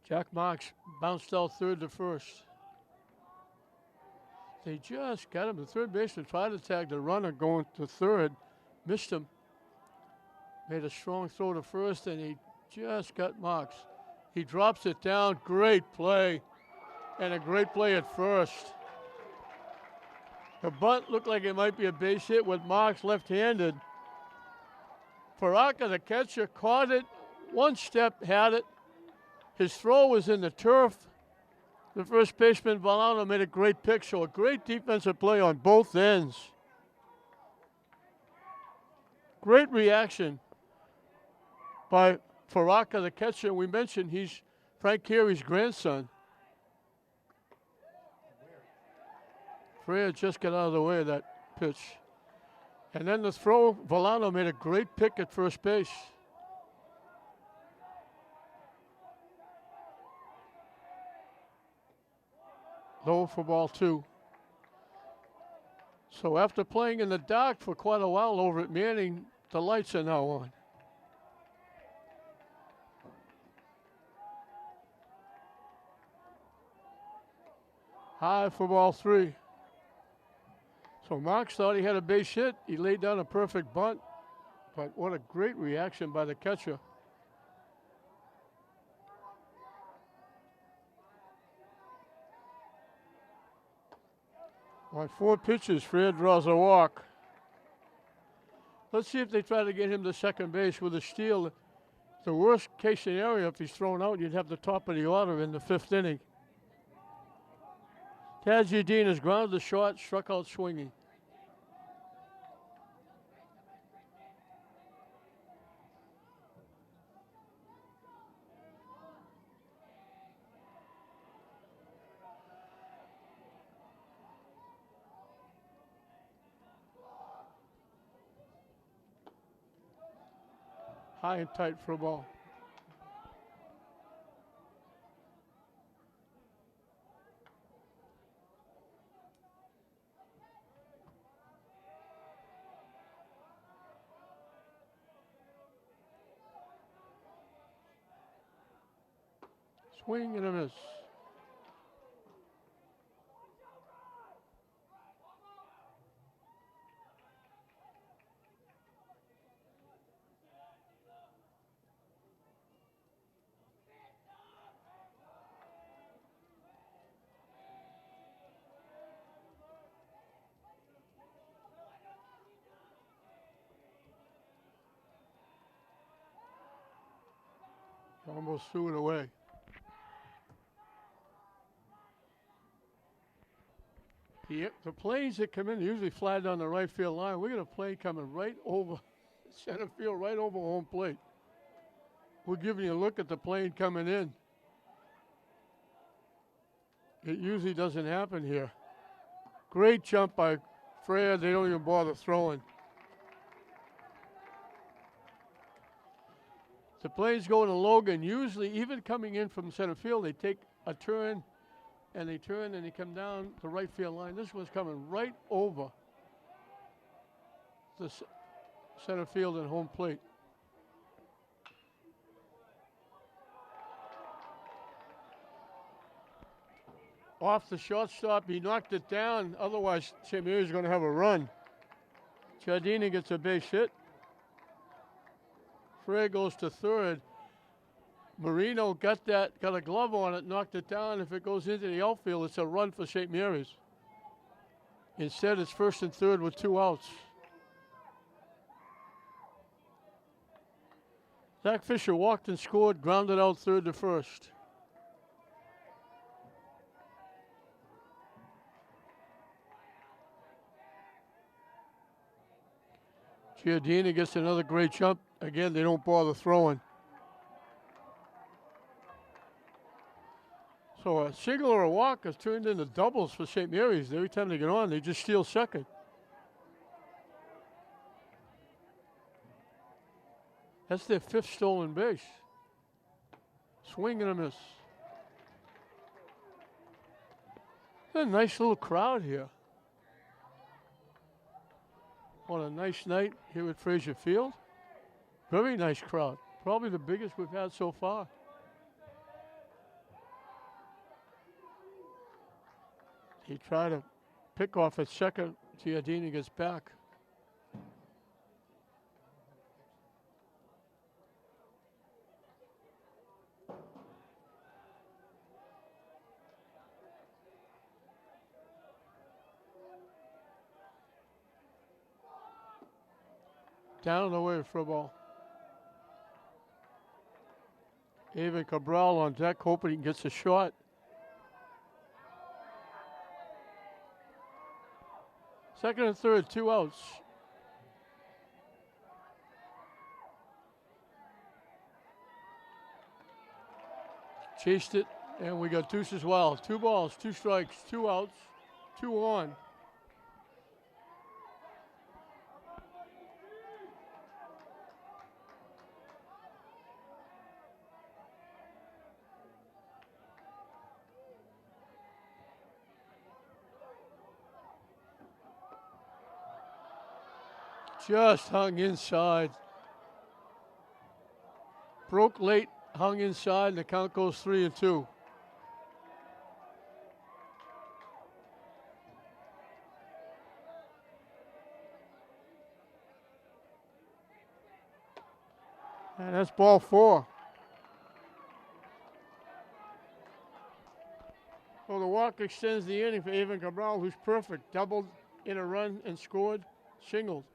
Jack Marks bounced out third to first. They just got him. The third baseman tried to tag the runner going to third. Missed him. Made a strong throw to first, and he just got Marks. He drops it down. Great play. And a great play at first. The bunt looked like it might be a base hit with Marks left-handed. Faraka, the catcher, caught it. 1 step, had it. His throw was in the turf. The first baseman, Valano, made a great pick, so a great defensive play on both ends. Great reaction by Faraka, the catcher. We mentioned he's Frank Carey's grandson. Freya just got out of the way of that pitch. And then the throw, Volano made a great pick at first base. Low for ball 2. So after playing in the dark for quite a while over at Manning, the lights are now on. High for ball 3. So Marks thought he had a base hit. He laid down a perfect bunt. But what a great reaction by the catcher. On 4 pitches, Freya draws a walk. Let's see if they try to get him to second base with a steal. The worst case scenario, if he's thrown out, you'd have the top of the order in the 5th inning. Tajuddin has grounded the short, struck out swinging. High and tight for a ball. Swing and a miss. Almost threw it away. The planes that come in usually fly down the right field line. We got a plane coming right over center field, right over home plate. We're giving you a look at the plane coming in. It usually doesn't happen here. Great jump by Freya. They don't even bother throwing. The plane's going to Logan. Usually, even coming in from center field, they take a turn, and they turn and they come down the right field line. This one's coming right over the center field and home plate. Off the shortstop, he knocked it down. Otherwise, St. Mary's going to have a run. Giardini gets a base hit. Frey goes to third. Marino got a glove on it, knocked it down. If it goes into the outfield, it's a run for St. Mary's. Instead, it's first and third with 2 outs. Zach Fisher walked and scored, grounded out third to first. Giardini gets another great jump. Again, they don't bother throwing. So a single or a walk has turned into doubles for St. Mary's. Every time they get on, they just steal second. That's their 5th stolen base. Swing and a miss. A nice little crowd here. What a nice night here at Frazier Field. Very nice crowd. Probably the biggest we've had so far. He tried to pick off at second. Giardini gets back. Down the way for a ball. Evan Cabral on deck, hoping he gets a shot. Second and third, 2 outs. Chased it, and we got deuce as well. 2 balls, 2 strikes, 2 outs, 2 on. Just hung inside. Broke late, hung inside, and the count goes 3-2. And that's ball 4. Well, the walk extends the inning for Avon Cabral, who's perfect. Doubled in a run and scored, singled.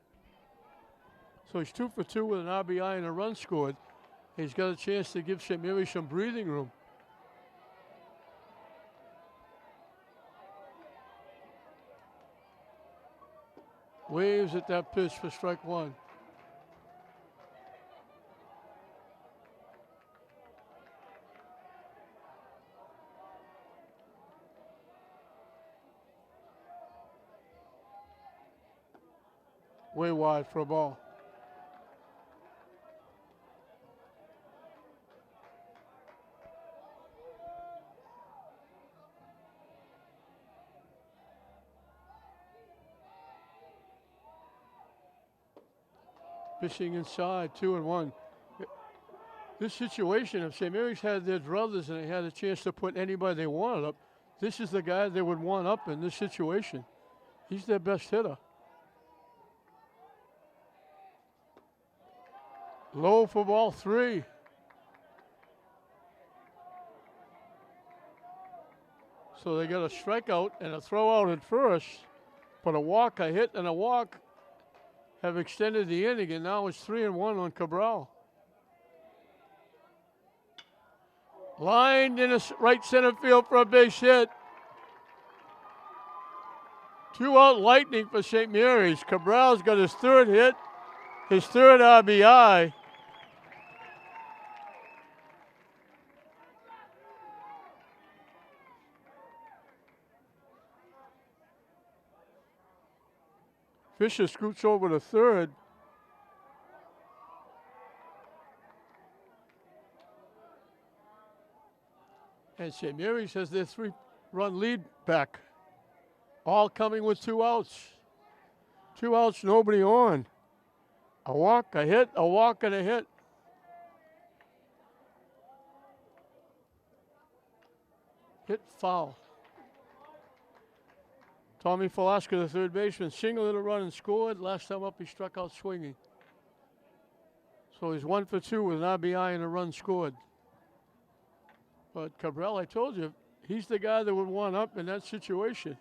So he's 2 for 2 with an RBI and a run scored. He's got a chance to give St. Mary's some breathing room. Waves at that pitch for strike 1. Way wide for a ball. Fishing inside, 2-1. This situation, if St. Mary's had their druthers and they had a chance to put anybody they wanted up, this is the guy they would want up in this situation. He's their best hitter. Low for ball 3. So they got a strikeout and a throw out at first, but a walk, a hit, and a walk have extended the inning, and now it's 3-1 on Cabral. Lined in a right center field for a base hit. 2 out lightning for St. Mary's. Cabral's got his 3rd hit, his 3rd RBI. Fisher scoots over to 3rd. And St. Mary's has their 3-run lead back. All coming with 2 outs. 2 outs, nobody on. A walk, a hit, a walk, and a hit. Hit foul. Tommy Falaska, the 3rd baseman, singled a run and scored. Last time up, he struck out swinging. So he's 1 for 2 with an RBI and a run scored. But Cabral, I told you, he's the guy that would want up in that situation.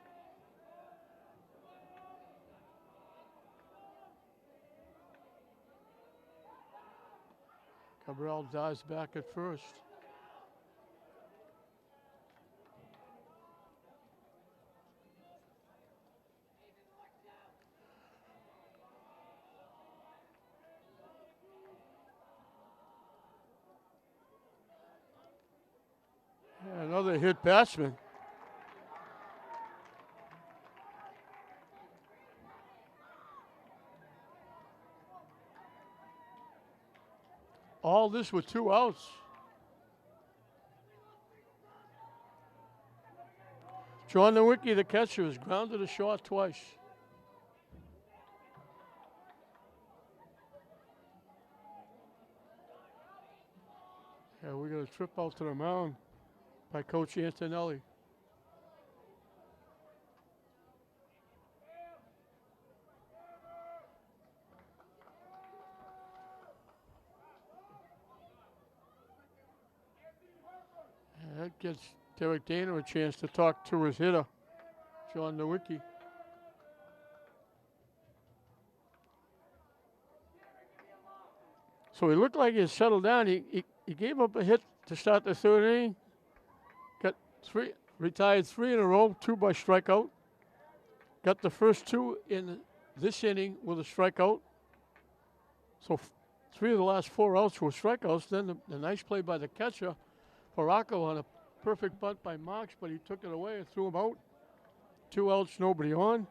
Cabral dives back at first. Another hit batsman. All this with 2 outs. John Nowicki, the catcher, is grounded a short twice. Yeah, we got a trip out to the mound by Coach Antonelli. And that gives Derek Dana a chance to talk to his hitter, John Nowicki. So he looked like he had settled down. He gave up a hit to start the 3rd inning. Got 3, retired 3 in a row, 2 by strikeout. Got the first 2 in this inning with a strikeout. So 3 of the last 4 outs were strikeouts. Then the nice play by the catcher, Paraco, on a perfect bunt by Marks, but he took it away and threw him out. 2 outs, nobody on.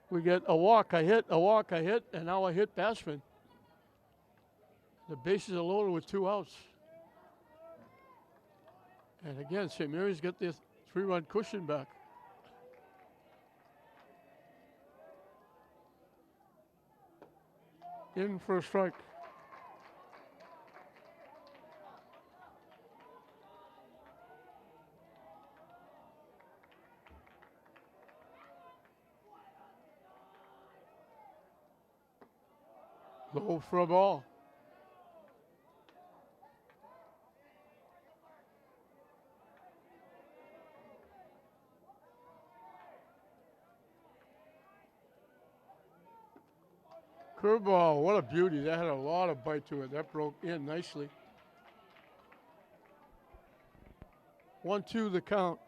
We get a walk, a hit, a walk, a hit, and now a hit batsman. The bases are loaded with 2 outs. And again, St. Mary's got their 3-run cushion back. in for a strike. Low for a ball. Curveball, what a beauty. That had a lot of bite to it. That broke in nicely. 1-2 the count.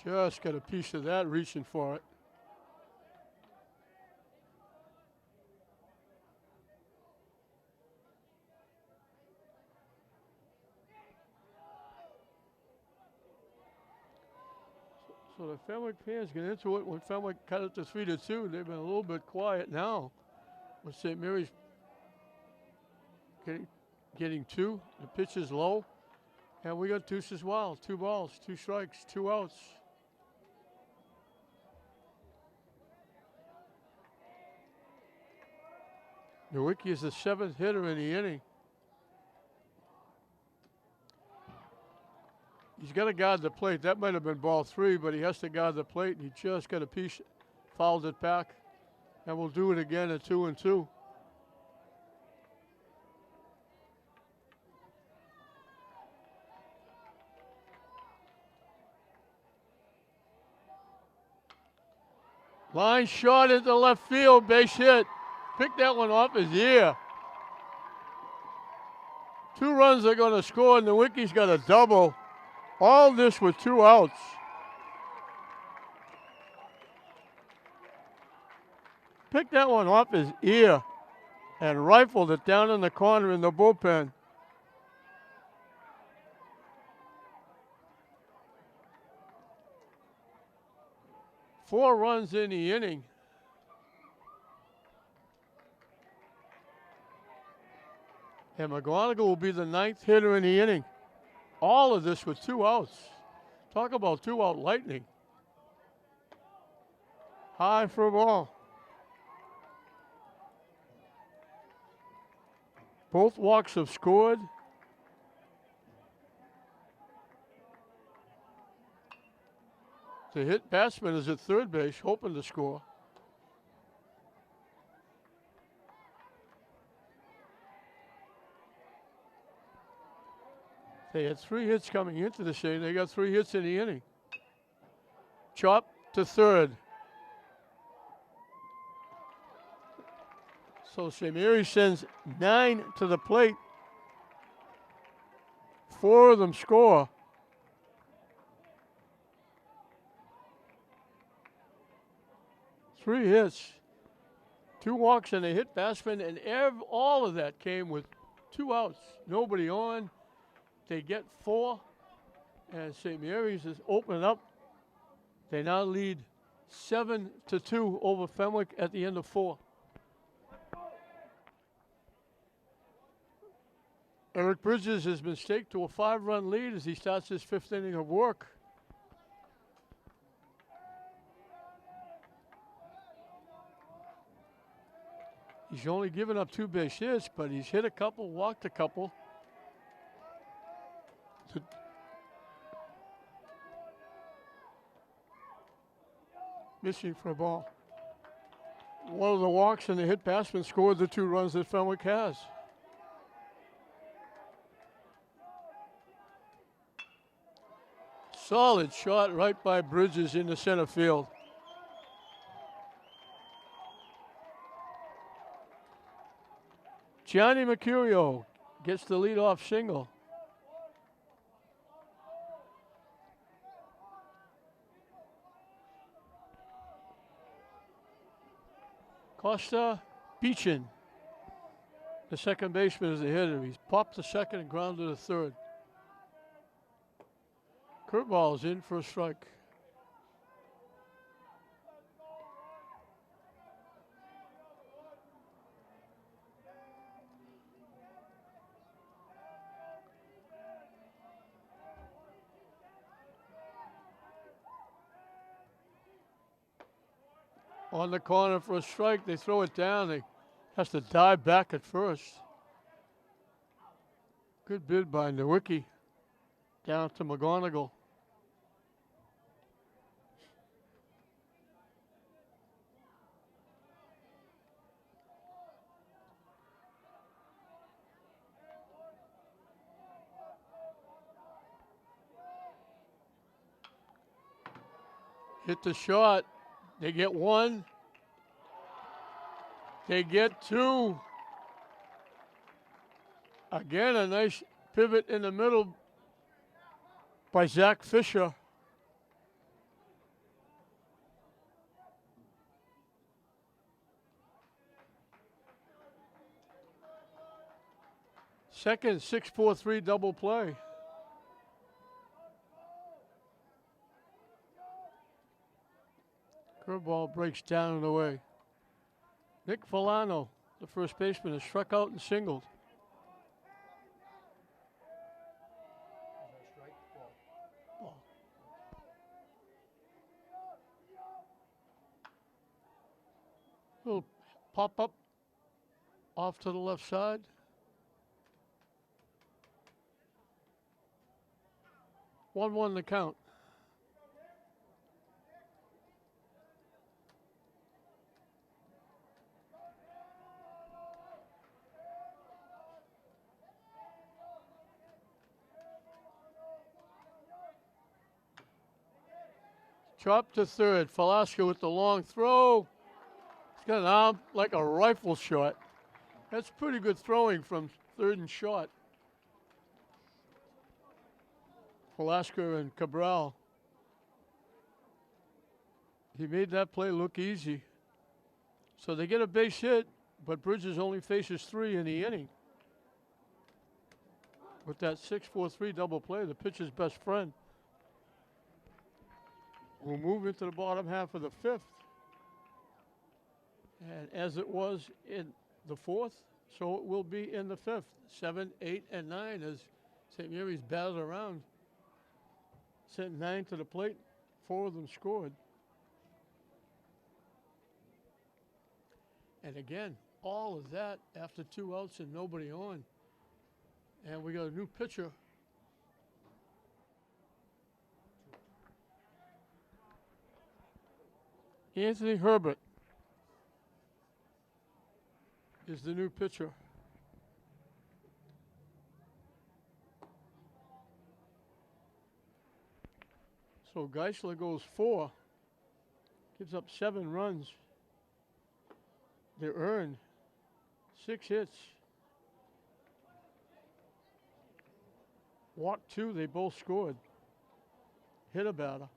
Just got a piece of that reaching for it. So the Fenwick fans get into it when Fenwick cut it to 3-2. They've been a little bit quiet now. With St. Mary's getting two. The pitch is low. And we got deuce as well. 2 balls, 2 strikes, 2 outs. Nowicki is the 7th hitter in the inning. He's got to guard the plate. That might have been ball 3, but he has to guard the plate. And he just got a piece, fouled it back. And we'll do it again at 2-2. Line shot into left field, base hit. Pick that one off his ear. 2 runs they're going to score, and Nowicki's got a double. All this with 2 outs. Picked that one off his ear and rifled it down in the corner in the bullpen. Four runs in the inning. And McGonigal will be the 9th hitter in the inning. All of this with 2 outs. Talk about 2-out lightning. High for a ball. Both walks have scored. The hit batsman is at third base, hoping to score. They had 3 hits coming into the inning. They got 3 hits in the inning. Chop to third. So St. Mary's sends 9 to the plate. 4 of them score. Three hits, 2 walks, and a hit batsman, and all of that came with 2 outs. Nobody on. They get 4, and St. Mary's is opening up. They now lead 7-2 over Fenwick at the end of 4. Eric Bridges has been staked to a 5-run lead as he starts his 5th inning of work. He's only given up 2 base hits, but he's hit a couple, walked a couple. Missing for a ball. One of the walks and the hit batsman scored the 2 runs that Fenwick has. Solid shot right by Bridges in the center field. Johnny Mercurio gets the leadoff single. Costa Beechin, the second baseman, is the hitter. He's popped the second and grounded the third. Curveball is in for a strike. on the corner for a strike. They throw it down. They has to dive back at first. Good bid by Nowicki. Down to McGonigal. Hit the shot. They get one. They get two. Again, a nice pivot in the middle by Zach Fisher. Second 6-4-3 double play. Curveball breaks down and away. Nick Volano, the first baseman, is struck out and singled. Ball. Little pop up off to the left side. One the count. Chop to third. Velasco with the long throw. He's got an arm like a rifle shot. That's pretty good throwing from third and short. Velasco and Cabral. He made that play look easy. So they get a base hit, but Bridges only faces 3 in the inning. With that 6-4-3 double play, the pitcher's best friend. We'll move into the bottom half of the 5th. And as it was in the 4th, so it will be in the 5th. 7, 8, and 9 as St. Mary's battled around. Sent 9 to the plate. 4 of them scored. And again, all of that after 2 outs and nobody on. And we got a new pitcher. Anthony Herbert is the new pitcher. So Geisler goes 4, gives up 7 runs. They earned 6 hits. Walked 2, they both scored. Hit a batter.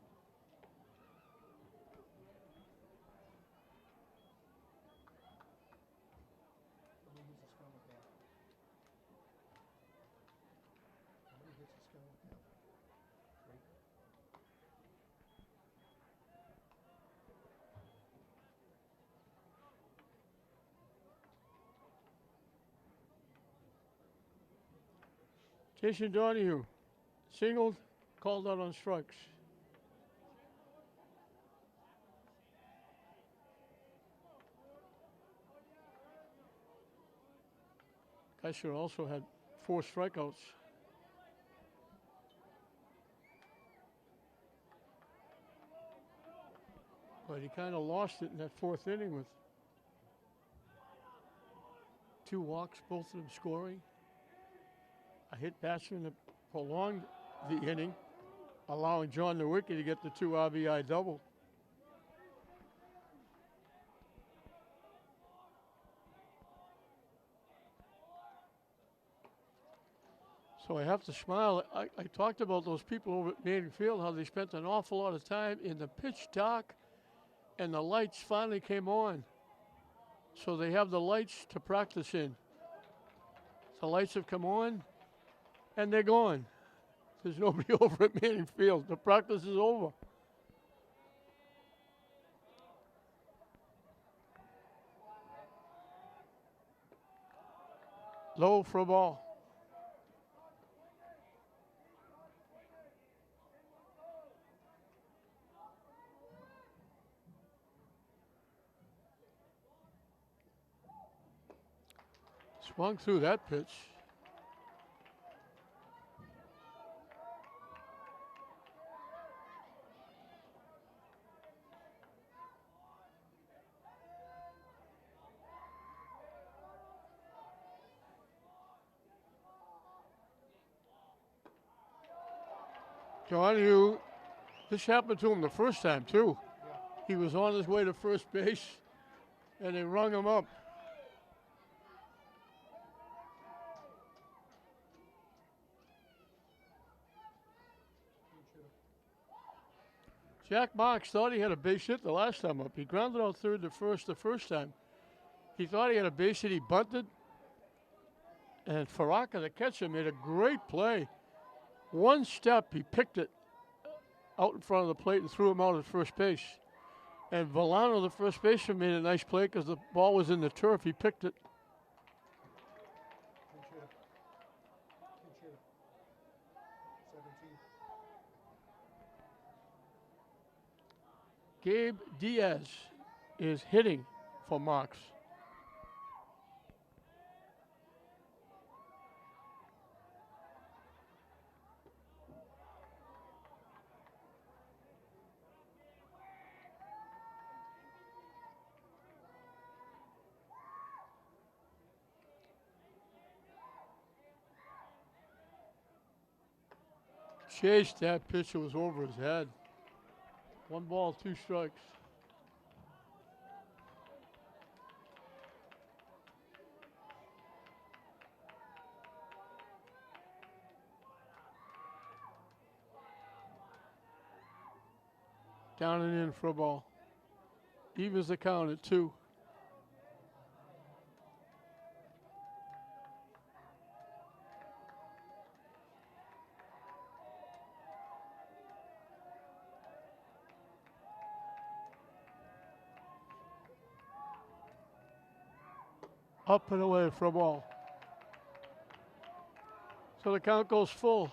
Jason Donahue, singled, called out on strikes. Geisler also had 4 strikeouts. But he kind of lost it in that 4th inning with 2 walks, both of them scoring. A hit batsman that prolonged the inning, allowing John Nowicki to get the 2 RBI double. So I have to smile. I talked about those people over at Manning Field, how they spent an awful lot of time in the pitch dark, and the lights finally came on. So they have the lights to practice in. The lights have come on, and they're gone. There's nobody over at Manning Field. The practice is over. Low for a ball. Swung through that pitch. Donahue, this happened to him the first time too. Yeah. He was on his way to first base, and they rung him up. Jack Marks thought he had a base hit the last time up. He grounded out third to first the first time. He thought he had a base hit. He bunted, and Faraka, the catcher, made a great play. One step, he picked it out in front of the plate and threw him out at first base. And Villano, the first baseman, made a nice play because the ball was in the turf. He picked it. Pinch hitter. Pinch hitter. 17. Gabe Diaz is hitting for Marks. Chased that pitch, it was over his head. 1 ball, 2 strikes. Down and in for a ball. Evens the count at 2. Up and away for a ball. So the count goes full.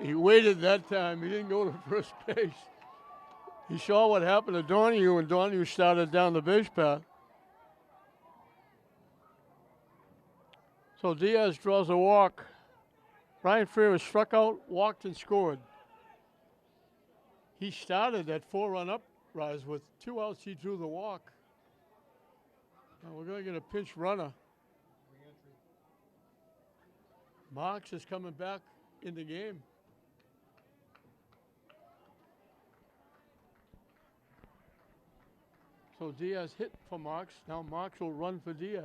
He waited that time. He didn't go to first base. He saw what happened to Donahue, and Donahue started down the base path. So Diaz draws a walk. Ryan Freer was struck out, walked, and scored. He started that 4-run uprise with 2 outs. He drew the walk. Now we're going to get a pinch runner. Re-entry. Marks is coming back in the game. So Diaz hit for Marks. Now Marks will run for Diaz.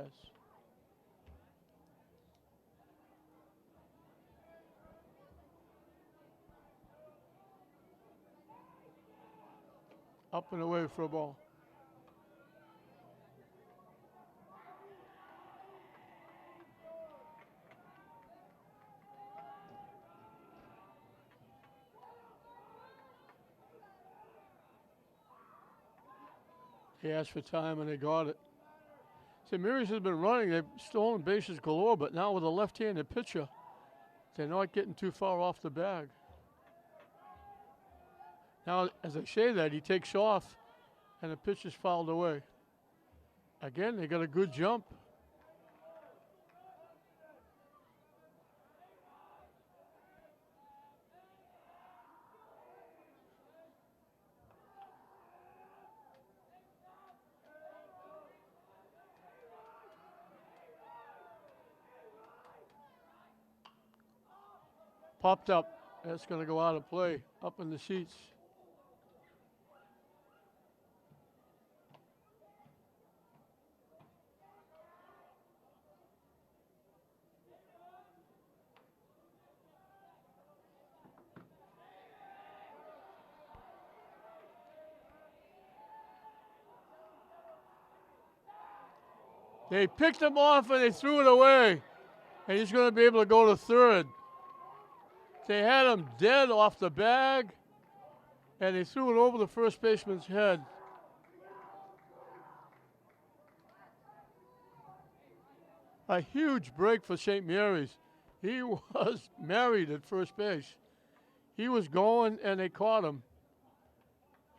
Up and away for a ball. He asked for time and they got it. St. Mary's has been running. They've stolen bases galore, but now with a left-handed pitcher, they're not getting too far off the bag. Now, as I say that, he takes off, and the pitch is fouled away. Again, they got a good jump. Popped up. That's going to go out of play, up in the seats. They picked him off and they threw it away. And he's going to be able to go to third. They had him dead off the bag, and they threw it over the first baseman's head. A huge break for St. Mary's. He was married at first base. He was going, and they caught him.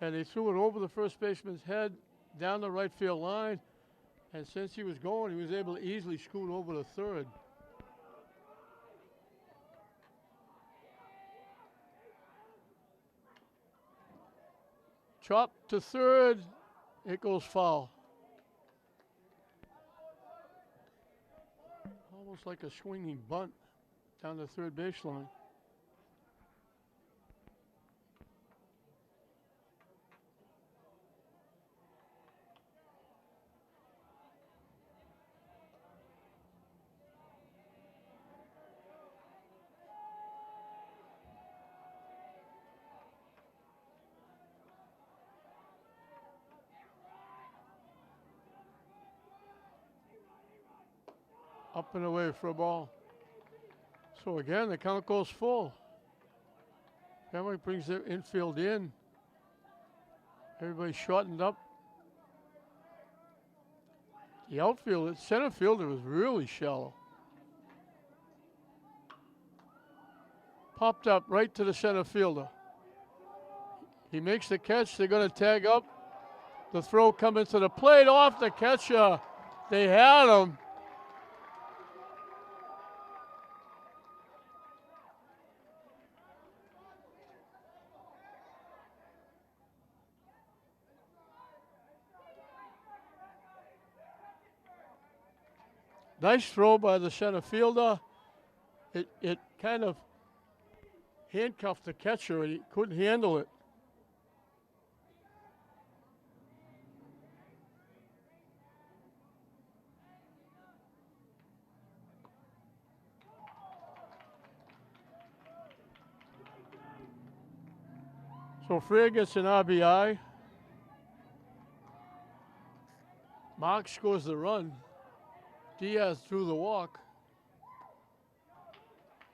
And they threw it over the first baseman's head, down the right field line. And since he was going, he was able to easily scoot over to third. Chop to third. It goes foul. Almost like a swinging bunt down the third baseline. Up and away for a ball. So again, the count goes full. Fenwick brings their infield in. Everybody shortened up. The outfield, center fielder was really shallow. Popped up right to the center fielder. He makes the catch. They're going to tag up. The throw coming to the plate off the catcher. They had him. Nice throw by the center fielder. It kind of handcuffed the catcher, and he couldn't handle it. So Freer gets an RBI. Mark scores the run. Diaz threw the walk.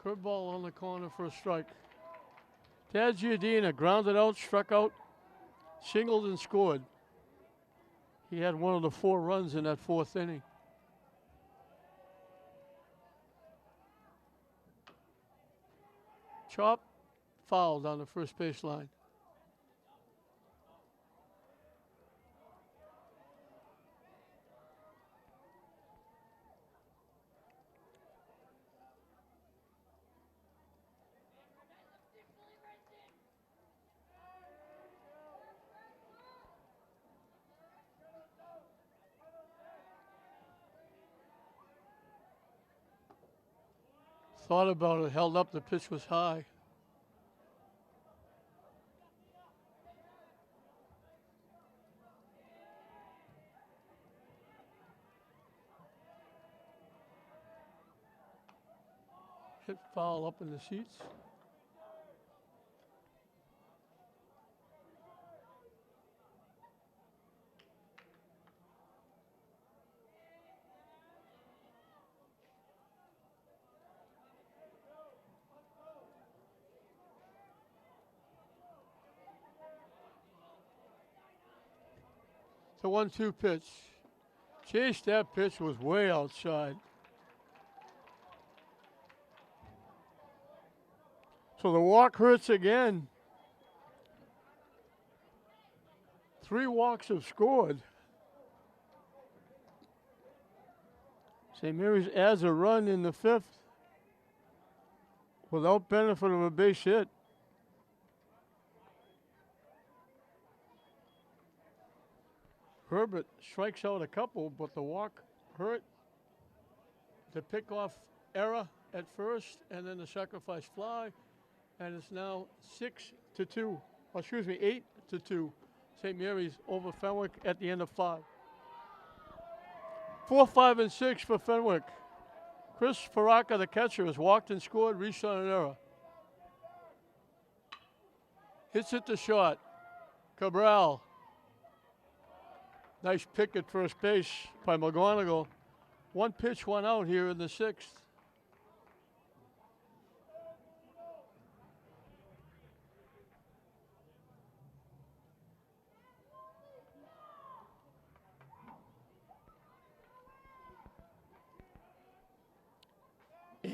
Curveball on the corner for a strike. Tad Giardina grounded out, struck out, singled and scored. He had one of the 4 runs in that 4th inning. Chop, foul down the first baseline. Thought about it, held up, the pitch was high. Hit foul up in the seats. The 1-2 pitch. Chase, that pitch was way outside. So the walk hurts again. 3 walks have scored. St. Mary's adds a run in the 5th without benefit of a base hit. Herbert strikes out a couple, but the walk hurt. The pickoff error at first, and then the sacrifice fly, and it's now 6-2. Oh, excuse me, 8-2. St. Mary's over Fenwick at the end of 5. 4, 5, and 6 for Fenwick. Chris Faraka, the catcher, has walked and scored, reached on an error. Hits it to short. Cabral. Nice pick at first base by McGonigal. 1 pitch, 1 out here in the 6th.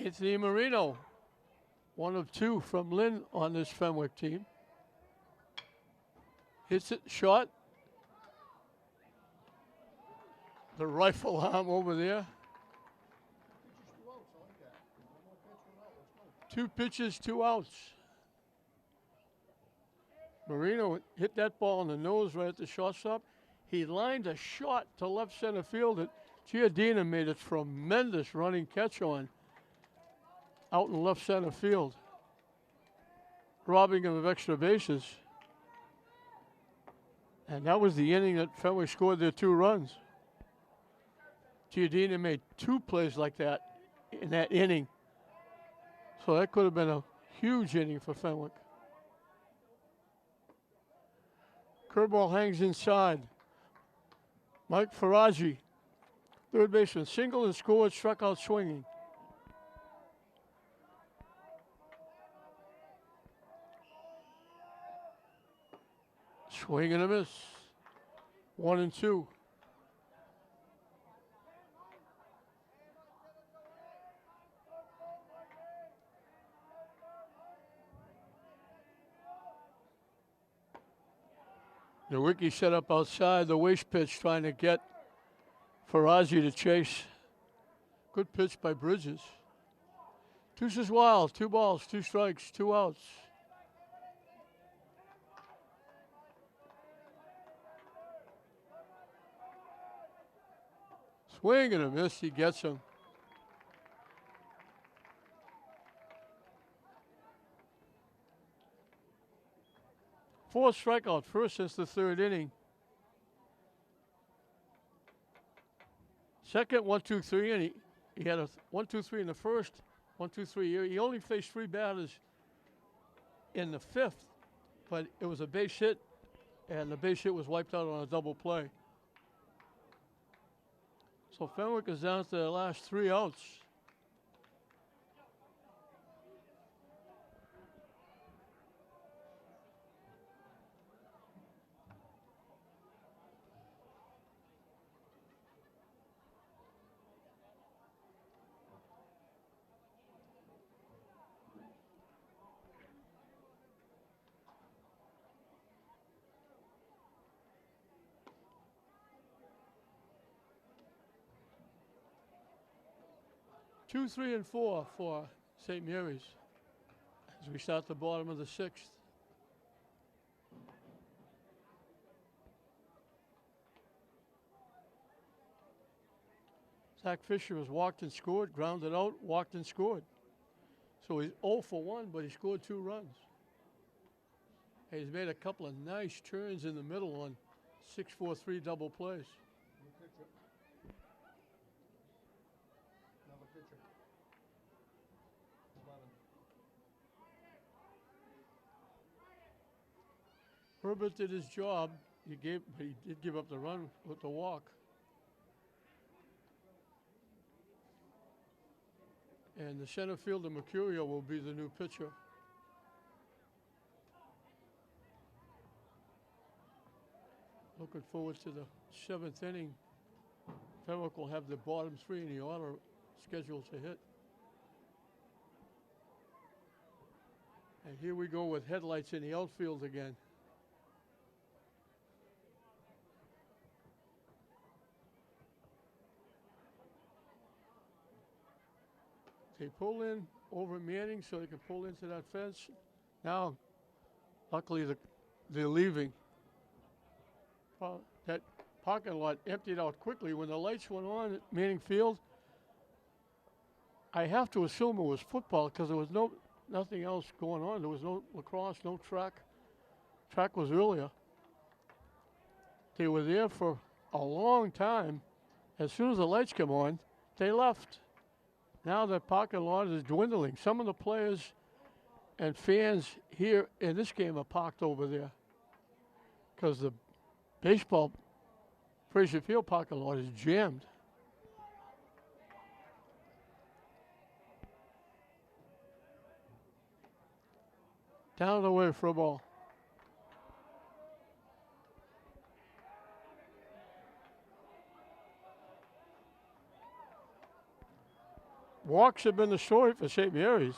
Anthony Marino, one of two from Lynn on this Fenwick team. Hits it, shot. The rifle arm over there. Two pitches, 2 outs. Marino hit that ball in the nose right at the shortstop. He lined a shot to left center field that Giardina made a tremendous running catch on out in left center field, robbing him of extra bases. And that was the inning that Fenwick scored their 2 runs. Giardina made 2 plays like that in that inning. So that could have been a huge inning for Fenwick. Curveball hangs inside. Mike Faraji, third baseman, single and scored, struck out swinging. Swing and a miss. 1-2. The Wiki set up outside the waste pitch, trying to get Faraji to chase. Good pitch by Bridges. Deuces wild, 2 balls, 2 strikes, 2 outs. Swing and a miss, he gets him. Fourth strikeout, first since the 3rd inning. Second, 1-2-3, and he had a 1-2-3 in the first, 1-2-3. He only faced 3 batters in the 5th, but it was a base hit, and the base hit was wiped out on a double play. So Fenwick is down to the last 3 outs. Two, 3, and 4 for St. Mary's as we start the bottom of the 6th. Zach Fisher has walked and scored, grounded out, walked and scored. So he's 0 for 1, but he scored 2 runs. And he's made a couple of nice turns in the middle on 6-4-3 double plays. Herbert did his job. He did give up the run with the walk. And the center fielder, Mercurio, will be the new pitcher. Looking forward to the 7th inning. Fenwick will have the bottom 3 in the order scheduled to hit. And here we go with headlights in the outfield again. They pull in over Manning so they can pull into that fence. Now, luckily, they're leaving. That parking lot emptied out quickly when the lights went on at Manning Field. I have to assume it was football because there was nothing else going on. There was no lacrosse, no track. Track was earlier. They were there for a long time. As soon as the lights come on, they left. Now the parking lot is dwindling. Some of the players and fans here in this game are parked over there because the baseball Fraser Field parking lot is jammed. Down the way for a ball. Walks have been the story for St. Mary's.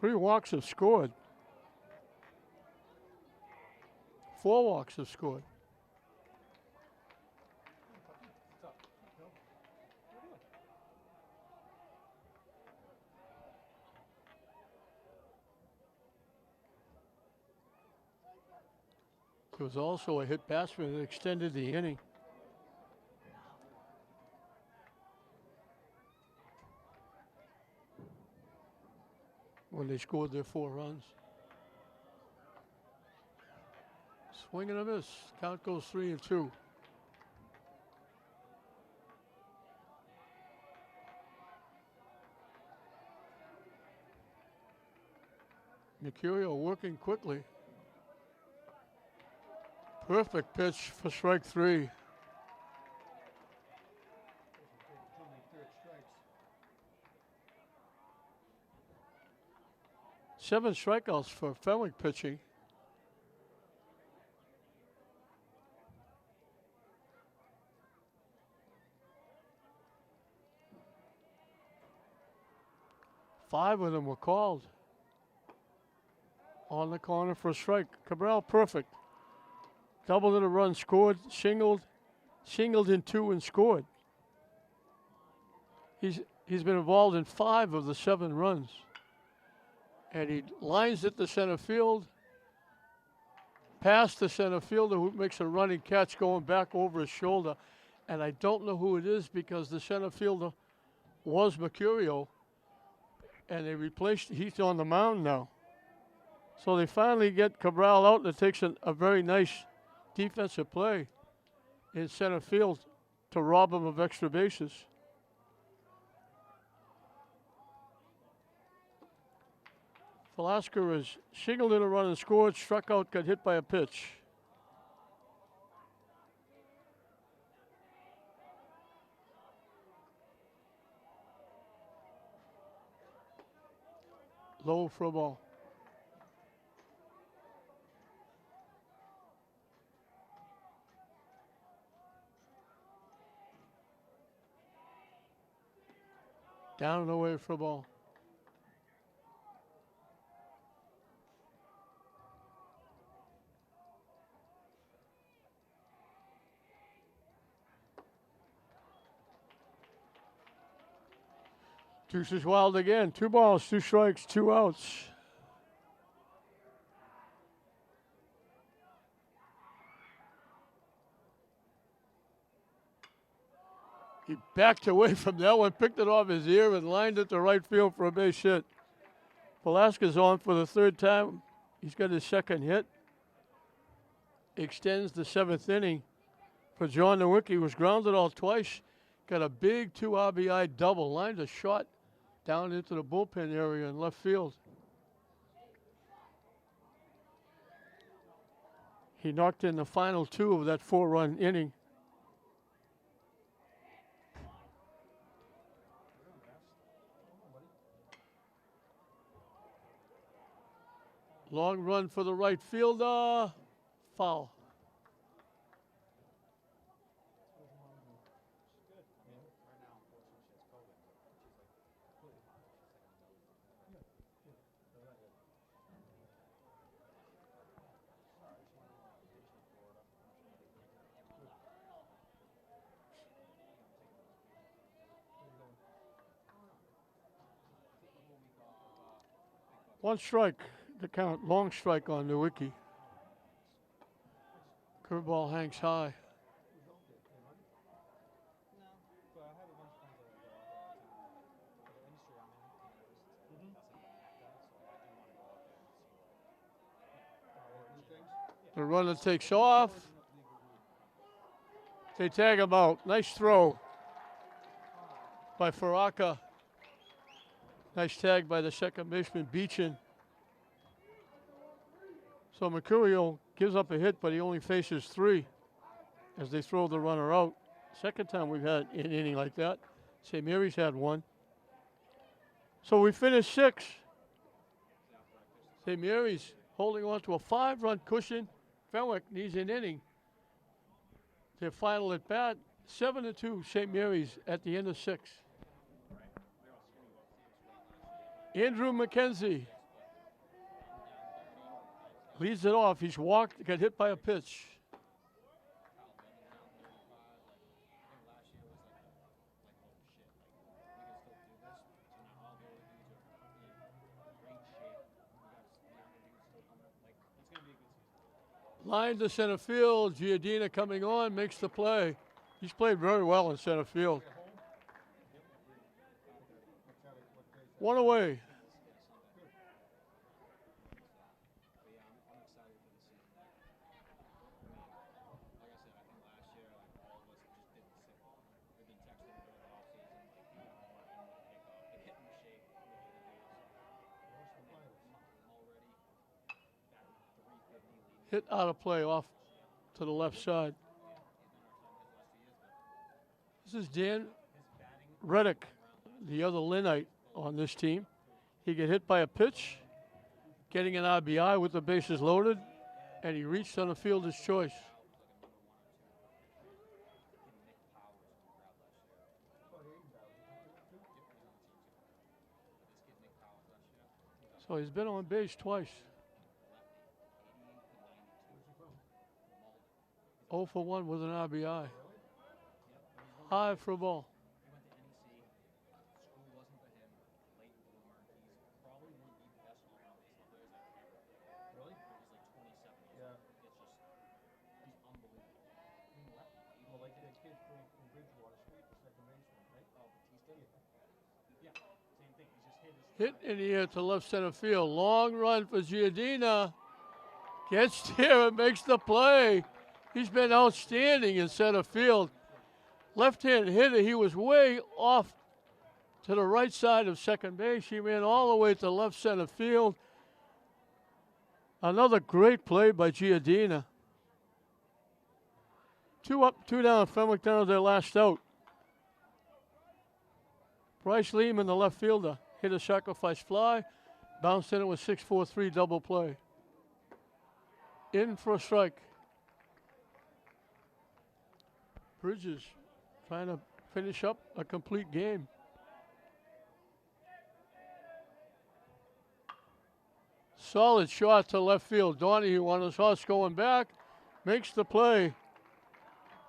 3 walks have scored. 4 walks have scored. There was also a hit batsman that extended the inning. When they scored their 4 runs. Swing and a miss. Count goes 3-2. Mercurio working quickly. Perfect pitch for strike 3. Too many third strikes. 7 strikeouts for Fenwick pitching. Five of them were called. On the corner for a strike. Cabral perfect. Doubled in a run, scored, singled in 2 and scored. He's been involved in 5 of the 7 runs. And he lines it to center field. Past the center fielder who makes a running catch going back over his shoulder. And I don't know who it is because the center fielder was Mercurio. And they replaced, he's on the mound now. So they finally get Cabral out, and it takes a very nice defensive play in center field to rob him of extra bases. Velasquez is singled in a run and scored, struck out, got hit by a pitch. Low for a ball. Down and away for a ball. Deuce is wild again. 2 balls, 2 strikes, 2 outs. He backed away from that one, picked it off his ear, and lined it to right field for a base hit. Velasquez on for the 3rd time. He's got his 2nd hit. Extends the 7th inning for John Nowicki, who's grounded out twice. Got a big 2 RBI double. Lined a shot down into the bullpen area in left field. He knocked in the final 2 of that 4-run inning. Long run for the right fielder. Foul. One strike, the count, long strike on Nowicki. Curveball hangs high. The runner takes off. They tag him out. Nice throw by Faraka. Nice tag by the second baseman, Beechin. So Mercurio gives up a hit, but he only faces 3 as they throw the runner out. Second time we've had an inning like that. St. Mary's had 1. So we finished 6. St. Mary's holding on to a 5-run cushion. Fenwick needs an inning. Their final at bat, 7-2, St. Mary's at the end of 6. Andrew McKenzie leads it off. He's walked, got hit by a pitch. Line to center field. Giardina coming on, makes the play. He's played very well in center field. One away. Hit out of play off to the left side. This is Dan Reddick, the other Linnite on this team. He got hit by a pitch, getting an RBI with the bases loaded, and he reached on the fielder's choice. So he's been on base twice. 0 for 1 with an RBI. High for a ball. Hit in the air to left center field. Long run for Giardina. Gets there and makes the play. He's been outstanding in center field. Left-hand hitter, he was way off to the right side of second base. He ran all the way to left center field. Another great play by Giardina. 2 up, 2 down. Fenwick down to their last out. Bryce Lehman, the left fielder, hit a sacrifice fly. Bounced in it with 6-4-3 double play. In for a strike. Bridges trying to finish up a complete game. Solid shot to left field. Donahue on his horse going back, makes the play,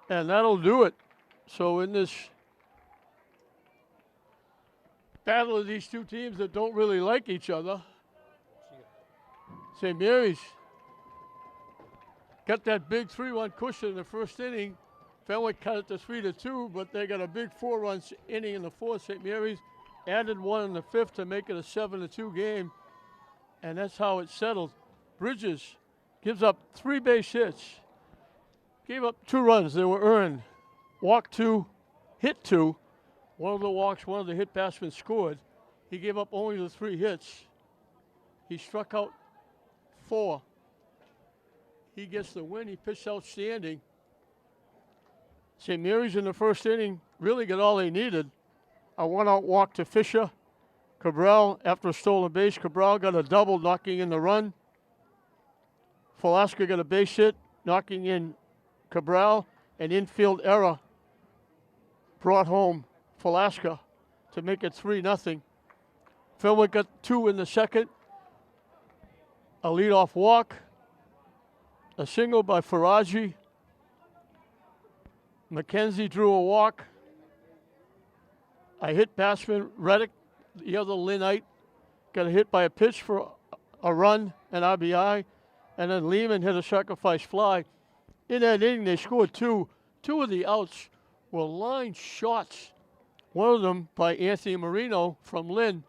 and that'll do it. So in this battle of these two teams that don't really like each other, St. Mary's got that big 3-run cushion in the first inning. Fenwick cut it to 3-2, but they got a big 4-run inning in the fourth. St. Mary's added one in the fifth to make it a 7-2 game, and that's how it settled. Bridges gives up 3 base hits, gave up 2 runs. They were earned. Walked 2, hit 2. One of the walks, one of the hit batsmen scored. He gave up only the 3 hits. He struck out 4. He gets the win. He pitched outstanding. St. Mary's in the first inning really got all they needed. A 1-out walk to Fisher. Cabral, after a stolen base, Cabral got a double, knocking in the run. Falaska got a base hit, knocking in Cabral. An infield error brought home Falaska to make it 3-0. Fenwick got 2 in the second. A leadoff walk. A single by Faraji. McKenzie drew a walk. A hit batsman, Reddick, the other Linnite, got a hit by a pitch for a run, an RBI, and then Lehman hit a sacrifice fly. In that inning, they scored 2. 2 of the outs were line shots. One of them by Anthony Marino from Lynn.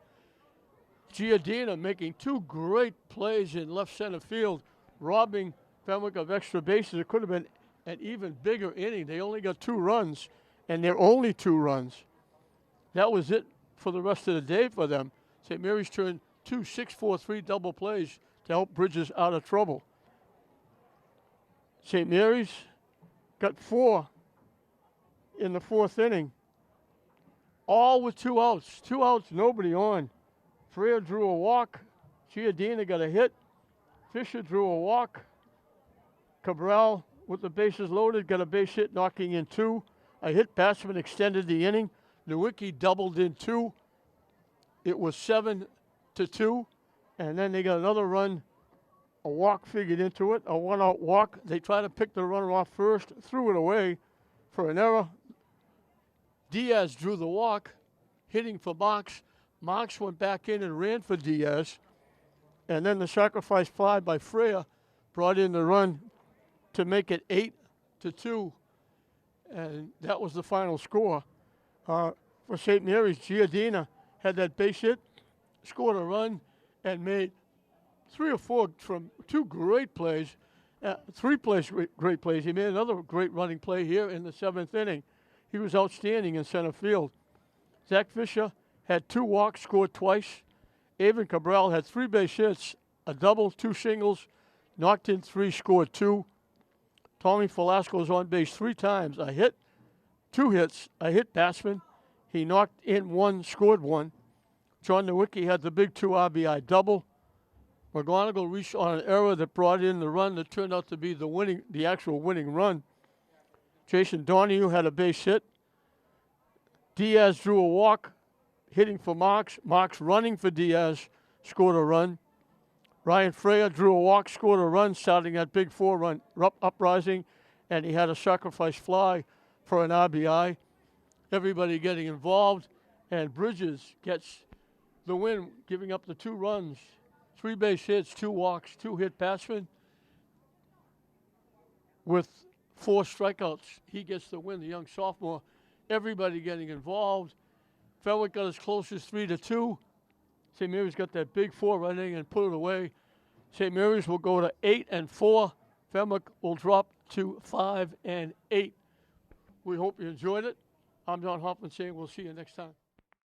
Giardina making 2 great plays in left center field, robbing Fenwick of extra bases. It could have been an even bigger inning. They only got 2 runs, and they're only 2 runs. That was it for the rest of the day for them. St. Mary's turned 2 6-4-3 double plays to help Bridges out of trouble. St. Mary's got 4 in the 4th inning, all with 2 outs. 2 outs, nobody on. Freer drew a walk. Giardina got a hit. Fisher drew a walk. Cabral, with the bases loaded, got a base hit, knocking in 2. A hit batsman extended the inning. Nowicki doubled in 2. It was 7-2. And then they got another run. A walk figured into it, a 1-out walk. They tried to pick the runner off first, threw it away for an error. Diaz drew the walk, hitting for Marks. Marks went back in and ran for Diaz. And then the sacrifice fly by Freya brought in the run to make it 8-2. And that was the final score. For St. Mary's, Giardina had that base hit, scored a run, and made 3 or 4 from 2 great plays, 3 great plays. He made another great running play here in the 7th inning. He was outstanding in center field. Zach Fisher had 2 walks, scored twice. Avon Cabral had 3 base hits, a double, 2 singles, knocked in 3, scored 2. Tommy Velasco was on base 3 times, a hit, 2 hits, a hit batsman. He knocked in 1, scored 1. John Nowicki had the big 2 RBI double. McGonigal reached on an error that brought in the run that turned out to be the actual winning run. Jason Donahue had a base hit. Diaz drew a walk, hitting for Marks. Marks running for Diaz, scored a run. Ryan Freya drew a walk, scored a run, starting that big 4-run uprising, and he had a sacrifice fly for an RBI. Everybody getting involved, and Bridges gets the win, giving up the 2 runs. 3 base hits, 2 walks, 2 hit batsmen. With 4 strikeouts, he gets the win, the young sophomore. Everybody getting involved. Fenwick got as close as 3-2. St. Mary's got that big 4 running and put it away. St. Mary's will go to 8-4. Fenwick will drop to 5-8. We hope you enjoyed it. I'm John Hoffman saying we'll see you next time.